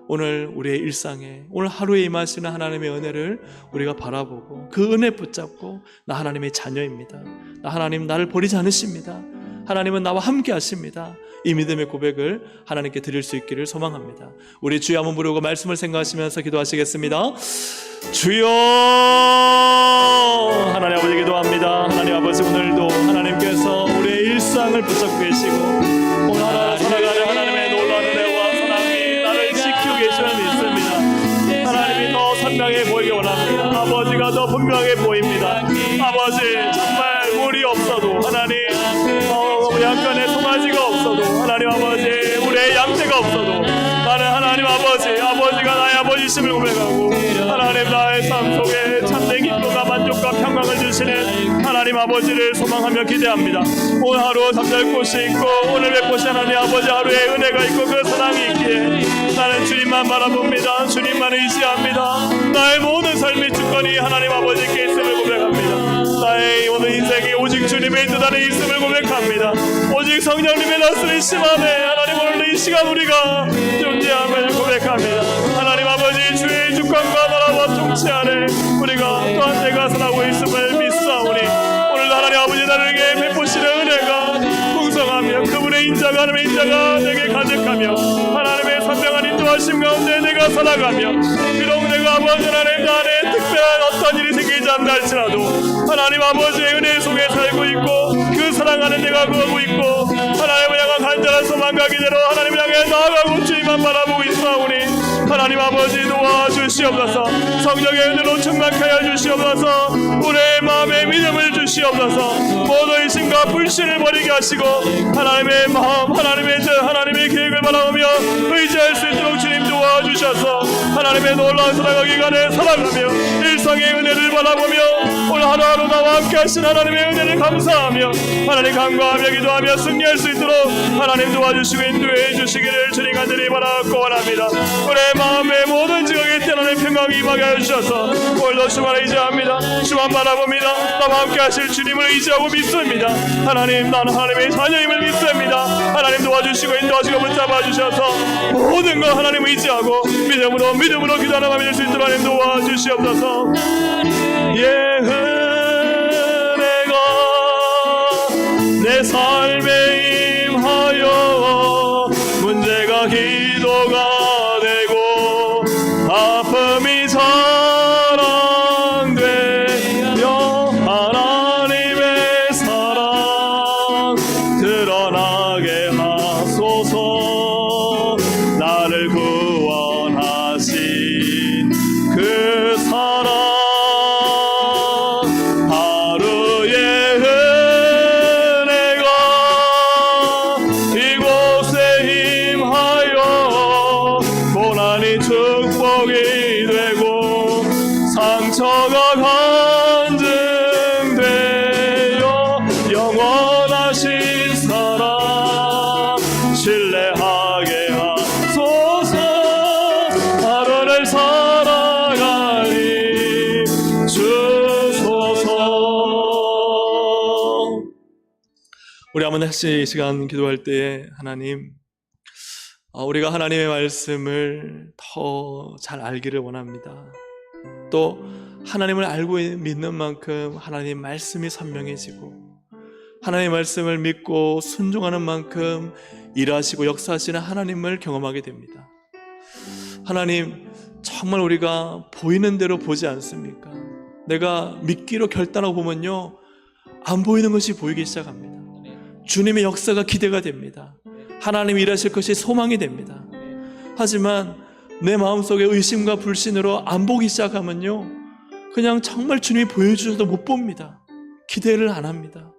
오늘 우리의 일상에, 오늘 하루에 임하시는 하나님의 은혜를 우리가 바라보고 그 은혜 붙잡고 나 하나님의 자녀입니다, 나 하나님 나를 버리지 않으십니다, 하나님은 나와 함께 하십니다, 이 믿음의 고백을 하나님께 드릴 수 있기를 소망합니다. 우리 주여 한번 부르고 말씀을 생각하시면서 기도하시겠습니다. 주여, 하나님 아버지 기도합니다. 하나님 아버지, 오늘도 하나님께서 우리의 일상을 붙잡고 계시고 오늘 하나 살아가는 하나님의 놀라운 은혜와 사랑이 나를 지키고 계시는 믿습니다. 하나님이 더 선명해 보이기 원합니다. 아버지가 더 분명해 보입니다. 아버지, 정말 물이 없어도 하나님, 양간에 송아지가 없어도 하나님 아버지, 우리의 양떼가 없어도 나는 하나님 아버지가 나의 아버지심을 고백하고 하나님 나의 삶 속에 참된 기쁨과 만족과 평강을 주시는 하나님 아버지를 소망하며 기대합니다. 오늘 하루 잠잘 곳이 있고 오늘 뵙고시 하나님 아버지 하루에 은혜가 있고 그 사랑이 있기에 나는 주님만 바라봅니다. 주님만 의지합니다. 나의 모든 삶의 주권이 하나님 아버지께 있음을 고백합니다. 나의 오늘 인생이 오직 주님의 뜻 안에 있음을 고백합니다. 오직 성령님의 말씀이심함에 하나님 오늘 이 시간 우리가 존재함을 고백합니다. 하나님 아버지, 주의 주권과 나라와 통치 안에 우리가 또한 내가 살아가고 있음을 믿사오니 오늘 하나님 아버지 나에게 베푸시는 은혜가 풍성하며 그분의 인자가 하나님의 인자가 내게 가득하며 하나님의 선명한 인도하심 가운데 내가 살아가며 비록 내가 아버지 하나님 안에 특별한 어떤 일이 생기지 않나 할지라도 하나님 아버지의 은혜 속에 살고 있고 그 사랑 안에 내가 거하고 있고 하나님을 향한 간절한 소망과 기대로 하나님을 향해 나아가고 주님만 바라보고 있사오니 하나님 아버지 도와주시옵소서. 성령의 은혜로 충만케 하여 주시옵소서. 우리의 마음에 믿음을 주시옵소서. 모든 의심과 불신을 버리게 하시고 하나님의 마음, 하나님의 뜻, 하나님의 계획을 바라보며 의지할 수 있도록 주님 도와주셔서 하나님의 놀라운 사랑과 기간에 살아가며 일상의 은혜를 바라보며 오늘 하루하루 나와 함께 하신 하나님의 은혜를 감사하며 하나님 간구하며 기도하며 승리할 수 있도록 하나님 도와주시고 인도해 주시기를 주님 간절히 바라고 원합니다. 우리의 마음의 모든 지역에 뛰어나는 평강이 임하게 하여 주셔서 오늘도 주만 의지합니다. 주만 바라봅니다. 나와 함께 하실 주님을 의지하고 믿습니다. 하나님, 나는 하나님의 자녀임을 믿습니다. 하나님 도와주시고 인도하시고 붙잡아 주셔서 모든 것 하나님 의지하고 믿음으로 기도하는 마음이 될 수 있도록 하나님 도와주시옵소서. 은혜가 내 삶에 임하여 문제가 기도가 되고 아픔이 사랑되며 하나님의 사랑 드러나게 하소서. 나를 구원하신 그 사랑 하루의 은혜가 이곳에 임하여 고난이 축복이 되고 상처가 간증되어 영원하신 사랑 신뢰하게 하소서. 하루를 살아가니 주소서. 우리 한번 다시 이 시간 기도할 때에 하나님, 우리가 하나님의 말씀을 더 잘 알기를 원합니다. 또 하나님을 알고 믿는 만큼 하나님 말씀이 선명해지고, 하나님의 말씀을 믿고 순종하는 만큼 일하시고 역사하시는 하나님을 경험하게 됩니다. 하나님, 정말 우리가 보이는 대로 보지 않습니까? 내가 믿기로 결단하고 보면요, 안 보이는 것이 보이기 시작합니다. 주님의 역사가 기대가 됩니다. 하나님이 일하실 것이 소망이 됩니다. 하지만 내 마음속에 의심과 불신으로 안 보기 시작하면요, 그냥 정말 주님이 보여주셔도 못 봅니다. 기대를 안 합니다.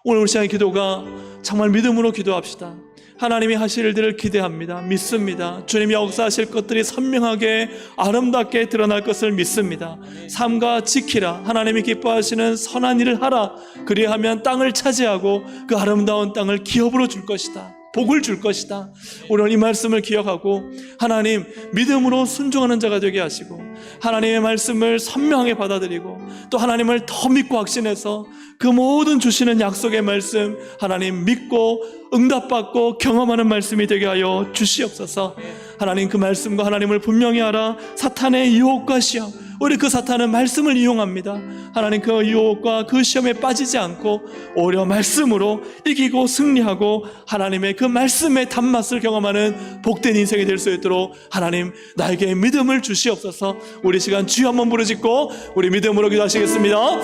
오늘 우리 시간의 기도가 정말 믿음으로 기도합시다. 하나님이 하실 일들을 기대합니다. 믿습니다. 주님이 역사하실 것들이 선명하게 아름답게 드러날 것을 믿습니다. 삼가 지키라. 하나님이 기뻐하시는 선한 일을 하라. 그리하면 땅을 차지하고 그 아름다운 땅을 기업으로 줄 것이다. 복을 줄 것이다. 우리는 이 말씀을 기억하고 하나님 믿음으로 순종하는 자가 되게 하시고, 하나님의 말씀을 선명하게 받아들이고, 또 하나님을 더 믿고 확신해서 그 모든 주시는 약속의 말씀 하나님 믿고 응답받고 경험하는 말씀이 되게 하여 주시옵소서. 하나님, 그 말씀과 하나님을 분명히 알아 사탄의 유혹과 시험, 우리 그 사탄은 말씀을 이용합니다. 하나님, 그 유혹과 그 시험에 빠지지 않고 오히려 말씀으로 이기고 승리하고 하나님의 그 말씀의 단맛을 경험하는 복된 인생이 될 수 있도록 하나님 나에게 믿음을 주시옵소서. 우리 시간 주여 한번 부르짖고 우리 믿음으로 기도하시겠습니다.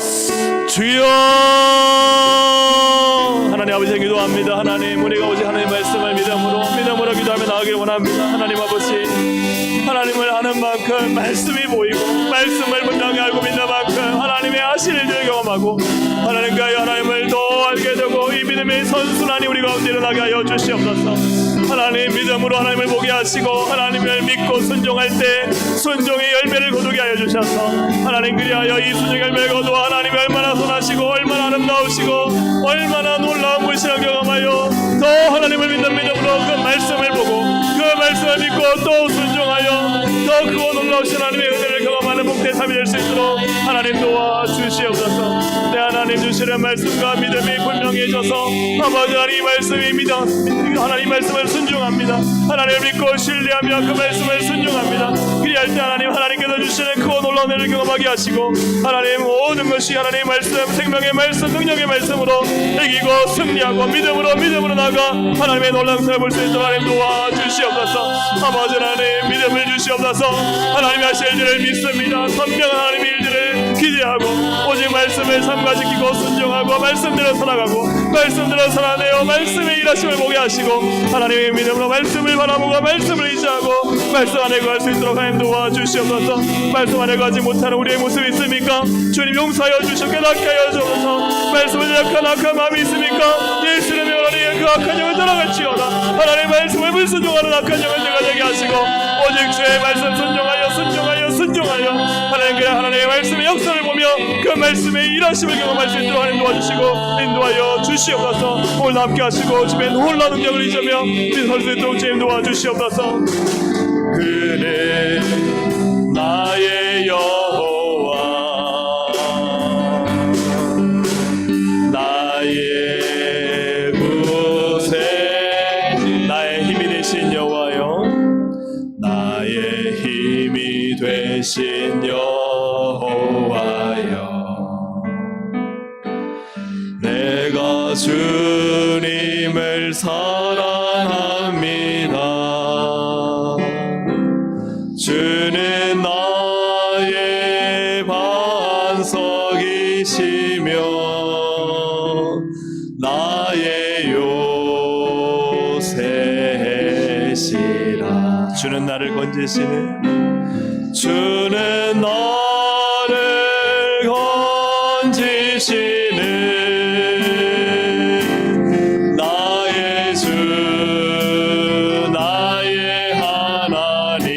주여. 하나님 아버지 기도합니다. 하나님, 우리가 오직 하나님의 말씀을 믿음으로 기도하며 나가기를 원합니다. 하나님 아버지, 하나님을 아는 만큼 말씀이 보이고 말씀을 분명히 알고 믿는 만큼 하나님의 하실 일들을 경험하고 하나님과의 하나님을 더 알게 되고 이 믿음의 선순환이 우리 가운데 일어나게 하여 주시옵소서. 하나님, 믿음으로 하나님을 보게 하시고 하나님을 믿고 순종할 때 순종의 열매를 거두게 하여 주셔서 하나님, 그리하여 이 순종의 열매를 거두어 하나님이 얼마나 선하시고 얼마나 아름다우시고 얼마나 놀라운 분이시라 경험하여 더 하나님을 믿는 믿음으로 그 말씀을 보고 그 말씀을 믿고 또 순종하여 더 크고 놀라우신 하나님의 은혜를 경험하는 복된 삶이 될 수 있도록 하나님 도와주시옵소서. 내 하나님 주시는 말씀과 믿음이 분명해져서 아버지 하나님 말씀이 하나님 말씀을 순종합니다. 하나님을 믿고 신뢰하며 그 말씀을 순종합니다. 그리할 때 하나님, 하나님께서 주시는 크고 놀라운 은혜를 경험하게 하시고 하나님 모든 것이 하나님의 말씀, 생명의 말씀, 능력의 말씀으로 이기고 승리하고 믿음으로 나가 하나님의 놀라운 삶을 볼 수 있도록 하나님 도와주시옵소서. 아버지 하나님, 믿음을 주시옵소서. 하나님이 하실 일들을 믿습니다. 선명한 하나님의 일들을 기대하고 오직 말씀을 삼가 지키고 순종하고 말씀대로 살아가고 말씀대로 살아내어 말씀의 일하심을 보게 하시고 하나님의 믿음으로 말씀을 바라보고 말씀을 의지하고 말씀 안에 거할 수 있도록 하나님 도와주시옵소서. 말씀 안에 거하지 못하는 우리의 모습이 있습니까? 주님 용서하여 주시고 깨닫게 하여 주옵소서. 말씀을 약한 악한 마음이 있습니까? 예수의 이름으로 하나님 그 악한 영을 떠나갈지어다. 하나님 말씀을 불순종하는 악한 영을 내게 하시고 오직 주의 말씀 순종하여 하나님, 그냥 하나님의 말씀의 역사를 보며 그 말씀의 일하심을 경험할 수 있도록 하나님 도와주시고 인도하여 주시옵소서. 오늘 함께 하시고 주의 놀라운 능력을 잊으며 설 수 있도록 주님 도와주시옵소서. 그래 나의 여호와, 나의 구세, 나의 힘이 되신 여호와여, 나의 힘이 되신 여호와여, 내가 주님을 사랑합니다. 주는 나의 반석이시며 나의 요새시라. 주는 나를 건지시는, 주는 나를 건지시는 나의 주, 나의 하나님,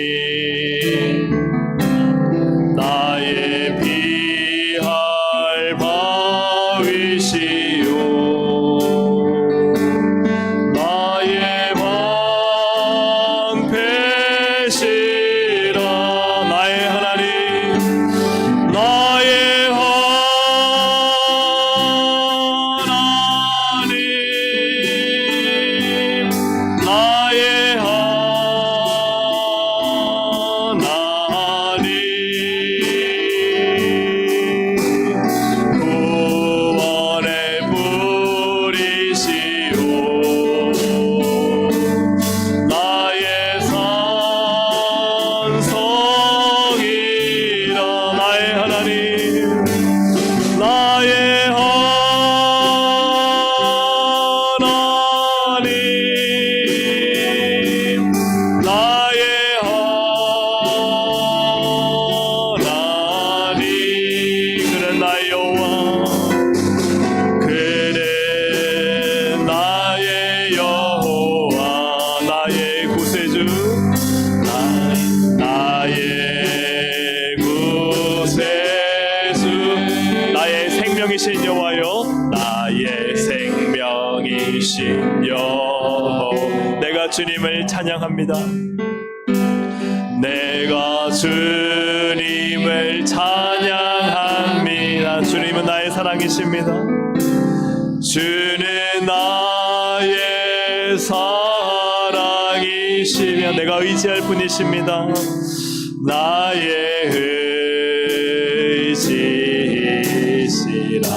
나의 피할 바위시요, 나의 방패시라. 나의 하나님, 생명이신 여호와여, 나의 생명이신 여호와, 내가 주님을 찬양합니다. 내가 주님을 찬양합니다. 주님은 나의 사랑이십니다. 주는 나의 사랑이시며 내가 의지할 분이십니다. 나의 의지시라.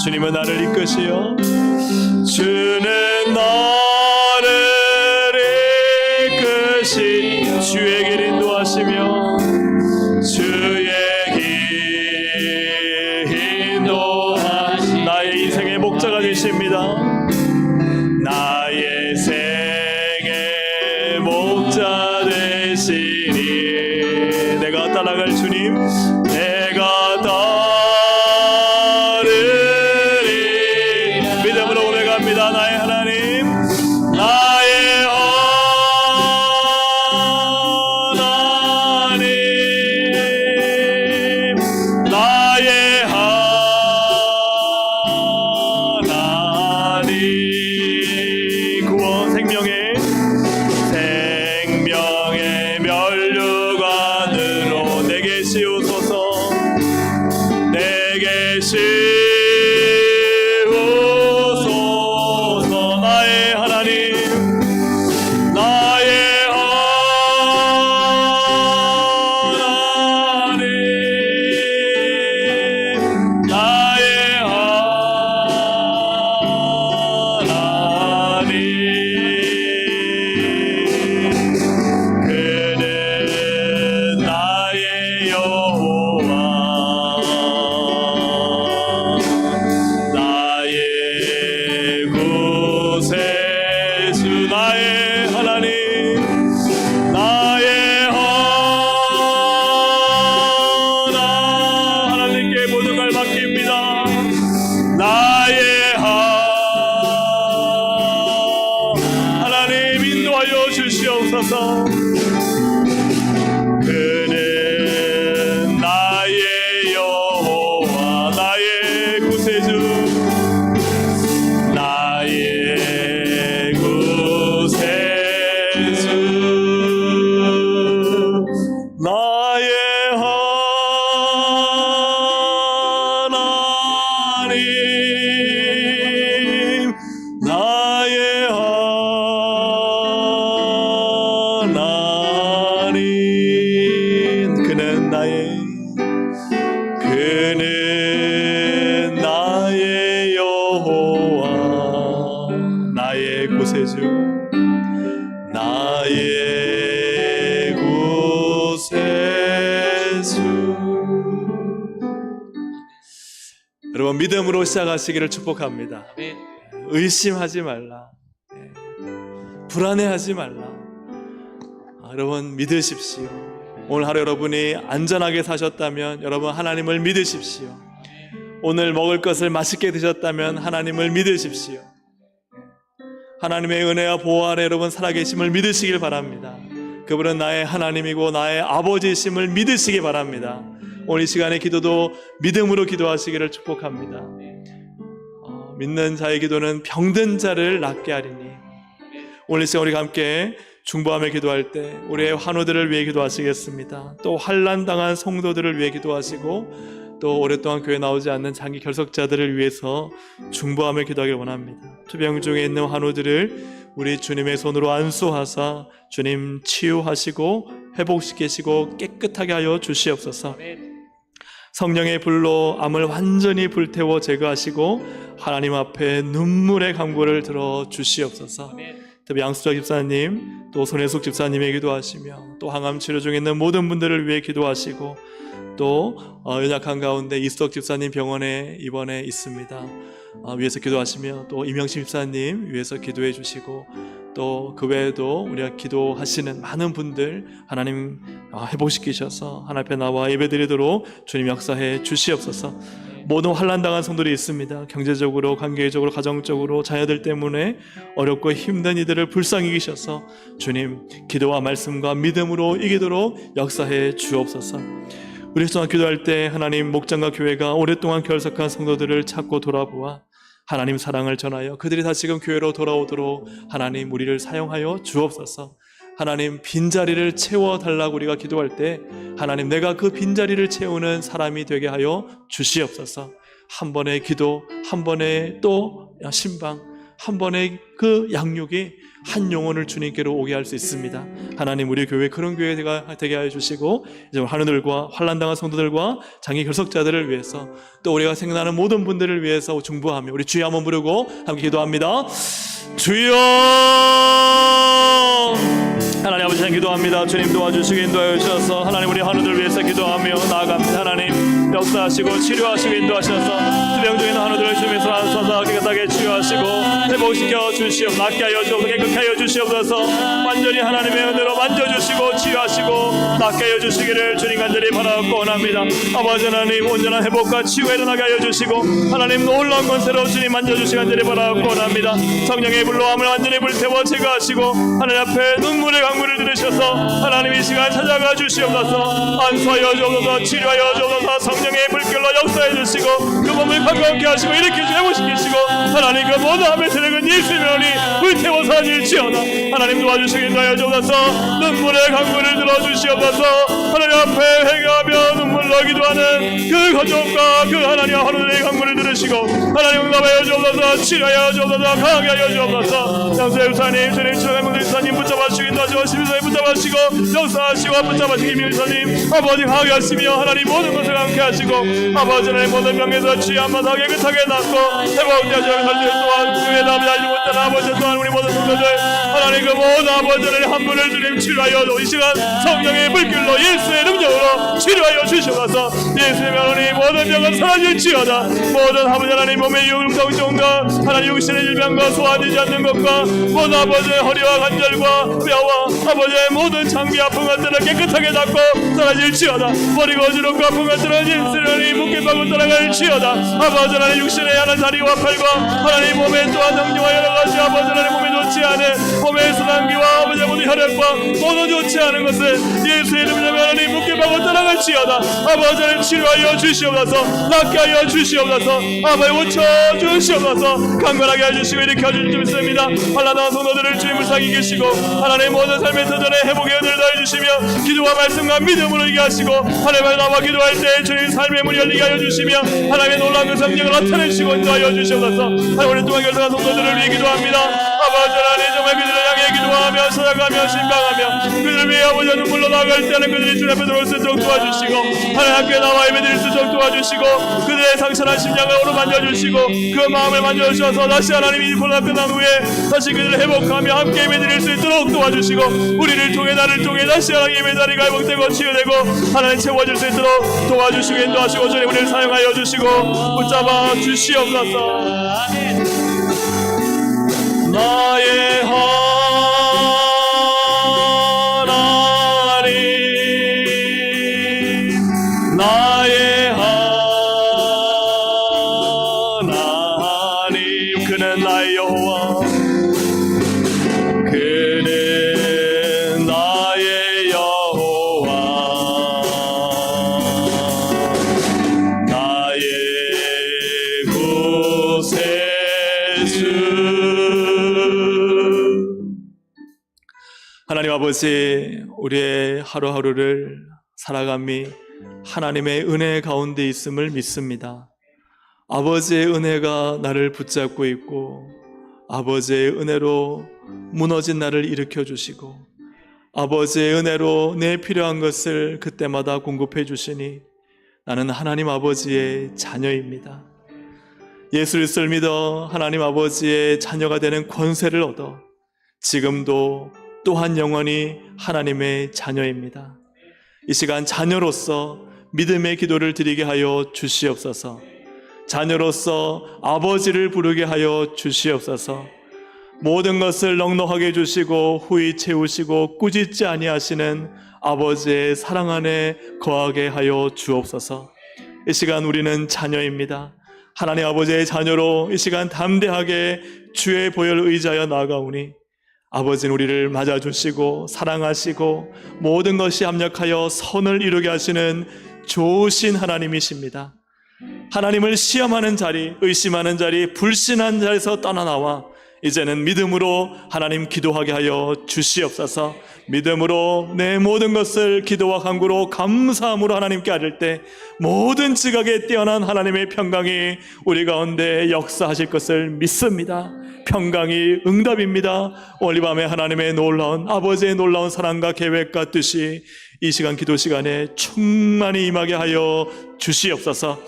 주님은 나를 이끄시어 주는 나를 이끄시 주의 길 인도하시며 주의 길 인도하시 나의 인생의 목자가 되십니다. 나의 생의 목자 되시니 내가 따라갈 주님, 내가 따르리. 믿음으로 고백합니다. 나의 하나님, 나의 하나님, 나의 하나님. 구원 생명의 면류관으로 내게 씌우소서. 내게 씌우소서. 나의 하나님, 나의 하나님, 나의 하나님. 그는 나의 여호와, 나의 구세주, 나의 하나님, 나의 하나님께 모든 걸 맡깁니다. 나의 하나님 인도하여 주시옵소서. 그는 나의 여호와, 나의 구세주, 나의 구세주, 나의 하나님, 나의 하나님. 그는 나의 여호와, 나의 구세주, 나의 구세주. 여러분, 믿음으로 시작하시기를 축복합니다. 의심하지 말라, 불안해하지 말라. 여러분, 믿으십시오. 오늘 하루 여러분이 안전하게 사셨다면 여러분 하나님을 믿으십시오. 오늘 먹을 것을 맛있게 드셨다면 하나님을 믿으십시오. 하나님의 은혜와 보호 아래 여러분 살아계심을 믿으시길 바랍니다. 그분은 나의 하나님이고 나의 아버지이심을 믿으시기 바랍니다. 오늘 이 시간의 기도도 믿음으로 기도하시기를 축복합니다. 믿는 자의 기도는 병든 자를 낫게 하리니. 오늘 이 시간 우리가 함께 중보하며 기도할 때 우리의 환우들을 위해 기도하시겠습니다. 또 환난 당한 성도들을 위해 기도하시고 또 오랫동안 교회 나오지 않는 장기 결석자들을 위해서 중보하며 기도하길 원합니다. 투병 중에 있는 환우들을 우리 주님의 손으로 안수하사 주님 치유하시고 회복시키시고 깨끗하게 하여 주시옵소서. 성령의 불로 암을 완전히 불태워 제거하시고 하나님 앞에 눈물의 간구를 들어 주시옵소서. 특히 양수자 집사님, 또 손혜숙 집사님에게 기도하시며 또 항암 치료 중에 있는 모든 분들을 위해 기도하시고 또 연약한 가운데 이수덕 집사님 병원에 입원해 있습니다. 위해서 기도하시며 또 이명심 집사님 위해서 기도해 주시고 또 그 외에도 우리가 기도하시는 많은 분들 하나님 회복시키셔서 하나님 앞에 나와 예배드리도록 주님 역사해 주시옵소서. 모든 환난당한 성도들이 있습니다. 경제적으로, 관계적으로, 가정적으로 자녀들 때문에 어렵고 힘든 이들을 불쌍히 여기셔서 주님 기도와 말씀과 믿음으로 이기도록 역사해 주옵소서. 우리 또한 기도할 때 하나님 목장과 교회가 오랫동안 결석한 성도들을 찾고 돌아보아 하나님 사랑을 전하여 그들이 다시금 교회로 돌아오도록 하나님 우리를 사용하여 주옵소서. 하나님 빈자리를 채워달라고 우리가 기도할 때 하나님 내가 그 빈자리를 채우는 사람이 되게 하여 주시옵소서. 한 번의 기도, 한 번의 또 신방, 한 번의 그 양육이 한 영혼을 주님께로 오게 할 수 있습니다. 하나님 우리 교회 그런 교회가 되게 하여 주시고 이제 하늘들과 환난당한 성도들과 장애 결석자들을 위해서 또 우리가 생각나는 모든 분들을 위해서 중보하며 우리 주여 한번 부르고 함께 기도합니다. 주여! 하나님 아버지 기도합니다. 주님 도와주시고 인도하여 주셔서 하나님 우리 한우들 위해서 기도하며 나아갑니다. 하나님 역사하시고 치료하시고 인도하셔서 투병 중인 한우들을 주님께서 안서서 깨끗하게 치유하시고 회복시켜 주시옵 낫게 하여 주옵소서. 깨끗하게 하여 주시옵소서. 완전히 하나님의 은혜로 만져주시고 치유하시고 낫게 하여 주시기를 주님 간절히 바라고 원합니다. 아버지 하나님 온전한 회복과 치유가 일어나게 하여 주시고 하나님 놀라운 권세로 주님 만져주시기 간절히 바라고 원합니다. 성령의 불로함을 완전히 불태워 제거하시고 하나님 앞에 눈물의 강물을 들으셔서 하나님 이 시간 찾아가 주시옵소서. 안수하여 주옵소서. 치료하여 주옵소서. 성령의 불길로 역사해 주시고 그 몸을 가깝게 하시고 일으키시고 회복시키시고 하나님 그 모든 함의 세력은 예수의 명이 불태워서 하실지어다. 하나님 도와주시기 인도하여 주옵소서. 눈물의 강물을 들어주시옵소서. 하나님 앞에 회개하며 눈물로 기도하는 그 가족과 그 하나님 하루의 강물을 들으시고 하나님 응답하여 주옵소서. 치료하여 주옵소서. 강하게 하여 주옵소서. 장수의 유사님 주님 주님의 문사님 붙잡아주시기 인도하시고 시민사님 붙잡아주시고 역사하시고 붙잡아주시기 민사님 아버지 강하게 하시며 하나님 모든 것을 함께 하시고 아버지 하나님 모든 병에서 취한마다 깨끗하게 낫고 회복되어지는 것들 또한 그에 답이 알지 못한 아버지 또한 우리 모든 성도들 하나님 그 모든 아버지 하나님 한 분을 주님 치료하여 이 시간 성령의 불길로 예수의 능력으로 치료하여 주시옵소서. 예수의 하나님 모든 병은 사라질지어다. 모든 아버지 하나님 몸의 유흥성종과 하나님 육신의 질병과 소화되지 않는 것과 모든 아버지의 허리와 관절과 뼈와 아버지의 모든 장비 아픈 것들을 깨끗하게 닦고 사라질지어다. 머리가 어지럽고 아픈 것들은 예수의 묵게박고 떠나갈지어다. 아버지 하나님 육신의 하나님 다리와 팔과 하나님 몸에 또한 정령과 여러가지 아버지 하나님 몸에 좋지 않은 몸의 순환기와 아버지 모든 혈액과 모두 좋지 않은 것을 예수의 이름으로 하나님 묵게박고 떠나갈지어다. 아버지 하나님 치료하여 주시옵소서. 낫게 하여 주시옵소서. 아버지 고쳐 주시옵소서. 강건하게 해주시고 일으켜 주십니다. 환난당한 성도들을 주님을 사기 계시고 하나님 모든 삶의 터전에 회복의 은혜를 더해주시며 기도와 말씀과 믿음으로 이게 하시고 하나님의 나와 기도할 때 주님 삶의 문이 열리게 하여 주시며 하나님의 놀라운 그 성령을 나타내시고 인도하여 주시옵소서. 하나님 오랫동안 결석한 성도들을 위해 기도합니다. 아버지 하나님 정말 그들을 향해 기도하며 살아가며 신방하며 그들을 위해 아버지 눈물로 나아갈 때는 그들이 주님 앞에 들어올 수 있도록 도와주시고 하나님 함께 나와 예배드릴 수 있도록 도와주시고 그들의 상처난 심장을 어루만져주시고 그 마음을 만져주셔서 다시 하나님이 코로나 끝난 후에 다시 그들을 회복하며 함께 예배드릴 수 있도록 도와주시고 우리를 통해 나를 통해 다시 하나님 예배 자리가 회복되고 치유되고 하나님 채워줄 수 있도록 도와주시고 인도하시고 주님 우리를 사용하여 주시고 붙잡아 주시옵소서. 나의 하나님 나의 하나님 그는 나의 여호와 그는 나의 여호와 나의 구세주. 하나님 아버지 우리의 하루하루를 살아감이 하나님의 은혜 가운데 있음을 믿습니다. 아버지의 은혜가 나를 붙잡고 있고 아버지의 은혜로 무너진 나를 일으켜 주시고 아버지의 은혜로 내 필요한 것을 그때마다 공급해 주시니 나는 하나님 아버지의 자녀입니다. 예수 그리스도를 믿어 하나님 아버지의 자녀가 되는 권세를 얻어 지금도 또한 영원히 하나님의 자녀입니다. 이 시간 자녀로서 믿음의 기도를 드리게 하여 주시옵소서. 자녀로서 아버지를 부르게 하여 주시옵소서. 모든 것을 넉넉하게 해주시고 후히 채우시고 꾸짖지 아니하시는 아버지의 사랑 안에 거하게 하여 주옵소서. 이 시간 우리는 자녀입니다. 하나님 아버지의 자녀로 이 시간 담대하게 주의 보혈 의지하여 나아가오니 아버지는 우리를 맞아주시고 사랑하시고 모든 것이 합력하여 선을 이루게 하시는 좋으신 하나님이십니다. 하나님을 시험하는 자리, 의심하는 자리, 불신한 자리에서 떠나나와 이제는 믿음으로 하나님 기도하게 하여 주시옵소서. 믿음으로 내 모든 것을 기도와 간구로 감사함으로 하나님께 아뢰을 때 모든 지각에 뛰어난 하나님의 평강이 우리 가운데 역사하실 것을 믿습니다. 평강이 응답입니다. 오늘 이 밤에 하나님의 놀라운, 아버지의 놀라운 사랑과 계획과 뜻이 이 시간 기도 시간에 충만히 임하게 하여 주시옵소서.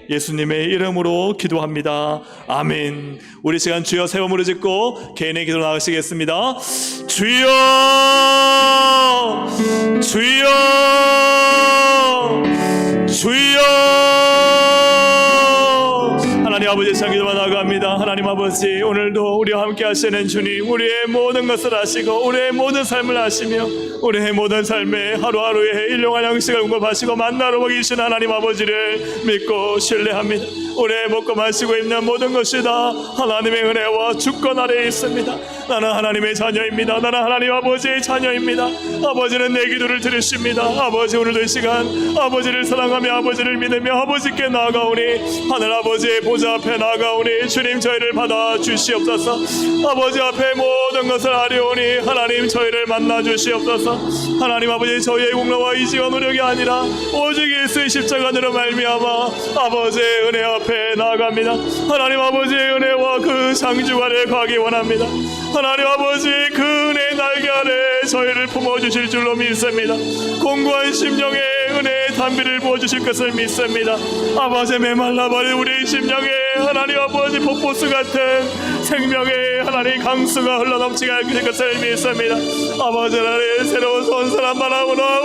예수님의 이름으로 기도합니다. 아멘. 우리 시간 주여 세 번 무릎 짓고 개인의 기도 나가시겠습니다. 주여, 주여, 주여. 하나님 아버지 참 기도만 나갑니다. 하나님 아버지, 오늘도 우리와 함께 하시는 주님, 우리의 모든 것을 아시고 우리의 모든 삶을 아시며 우리의 모든 삶에 하루하루의 일용할 양식을 공급하시고 만나러 먹이신 하나님 아버지를 믿고 신뢰합니다. 우리의 먹고 마시고 입는 모든 것이 다 하나님의 은혜와 주권 아래에 있습니다. 나는 하나님의 자녀입니다. 나는 하나님 아버지의 자녀입니다. 아버지는 내 기도를 들으십니다. 아버지, 오늘도 이 시간 아버지를 사랑하며 아버지를 믿으며 아버지께 나아가오니 하늘 아버지의 보좌 앞에 나아가오니 주님 저희를 받아 주시옵소서. 아버지 앞에 모든 것을 아뢰오니 하나님 저희를 만나 주시옵소서. 하나님 아버지, 저희의 공로와 의지와 노력이 아니라 오직 예수의 십자가로 말미암아 아버지의 은혜 앞에 나아갑니다. 하나님 아버지의 은혜와 그 상주 아래 가기 원합니다. 하나님 아버지, 그 은혜의 날개 아래 저희를 품어주실 줄로 믿습니다. 공고한 심령에 은혜의 담비를 부어주실 것을 믿습니다. 아버지, 메말라버린 우리의 심령에 하나님 아버지 폭포수 같은 생명의 하나님 강수가 흘러넘치게 할 것을 믿습니다. 아버지, 하나님 새로운 선선한 바람으로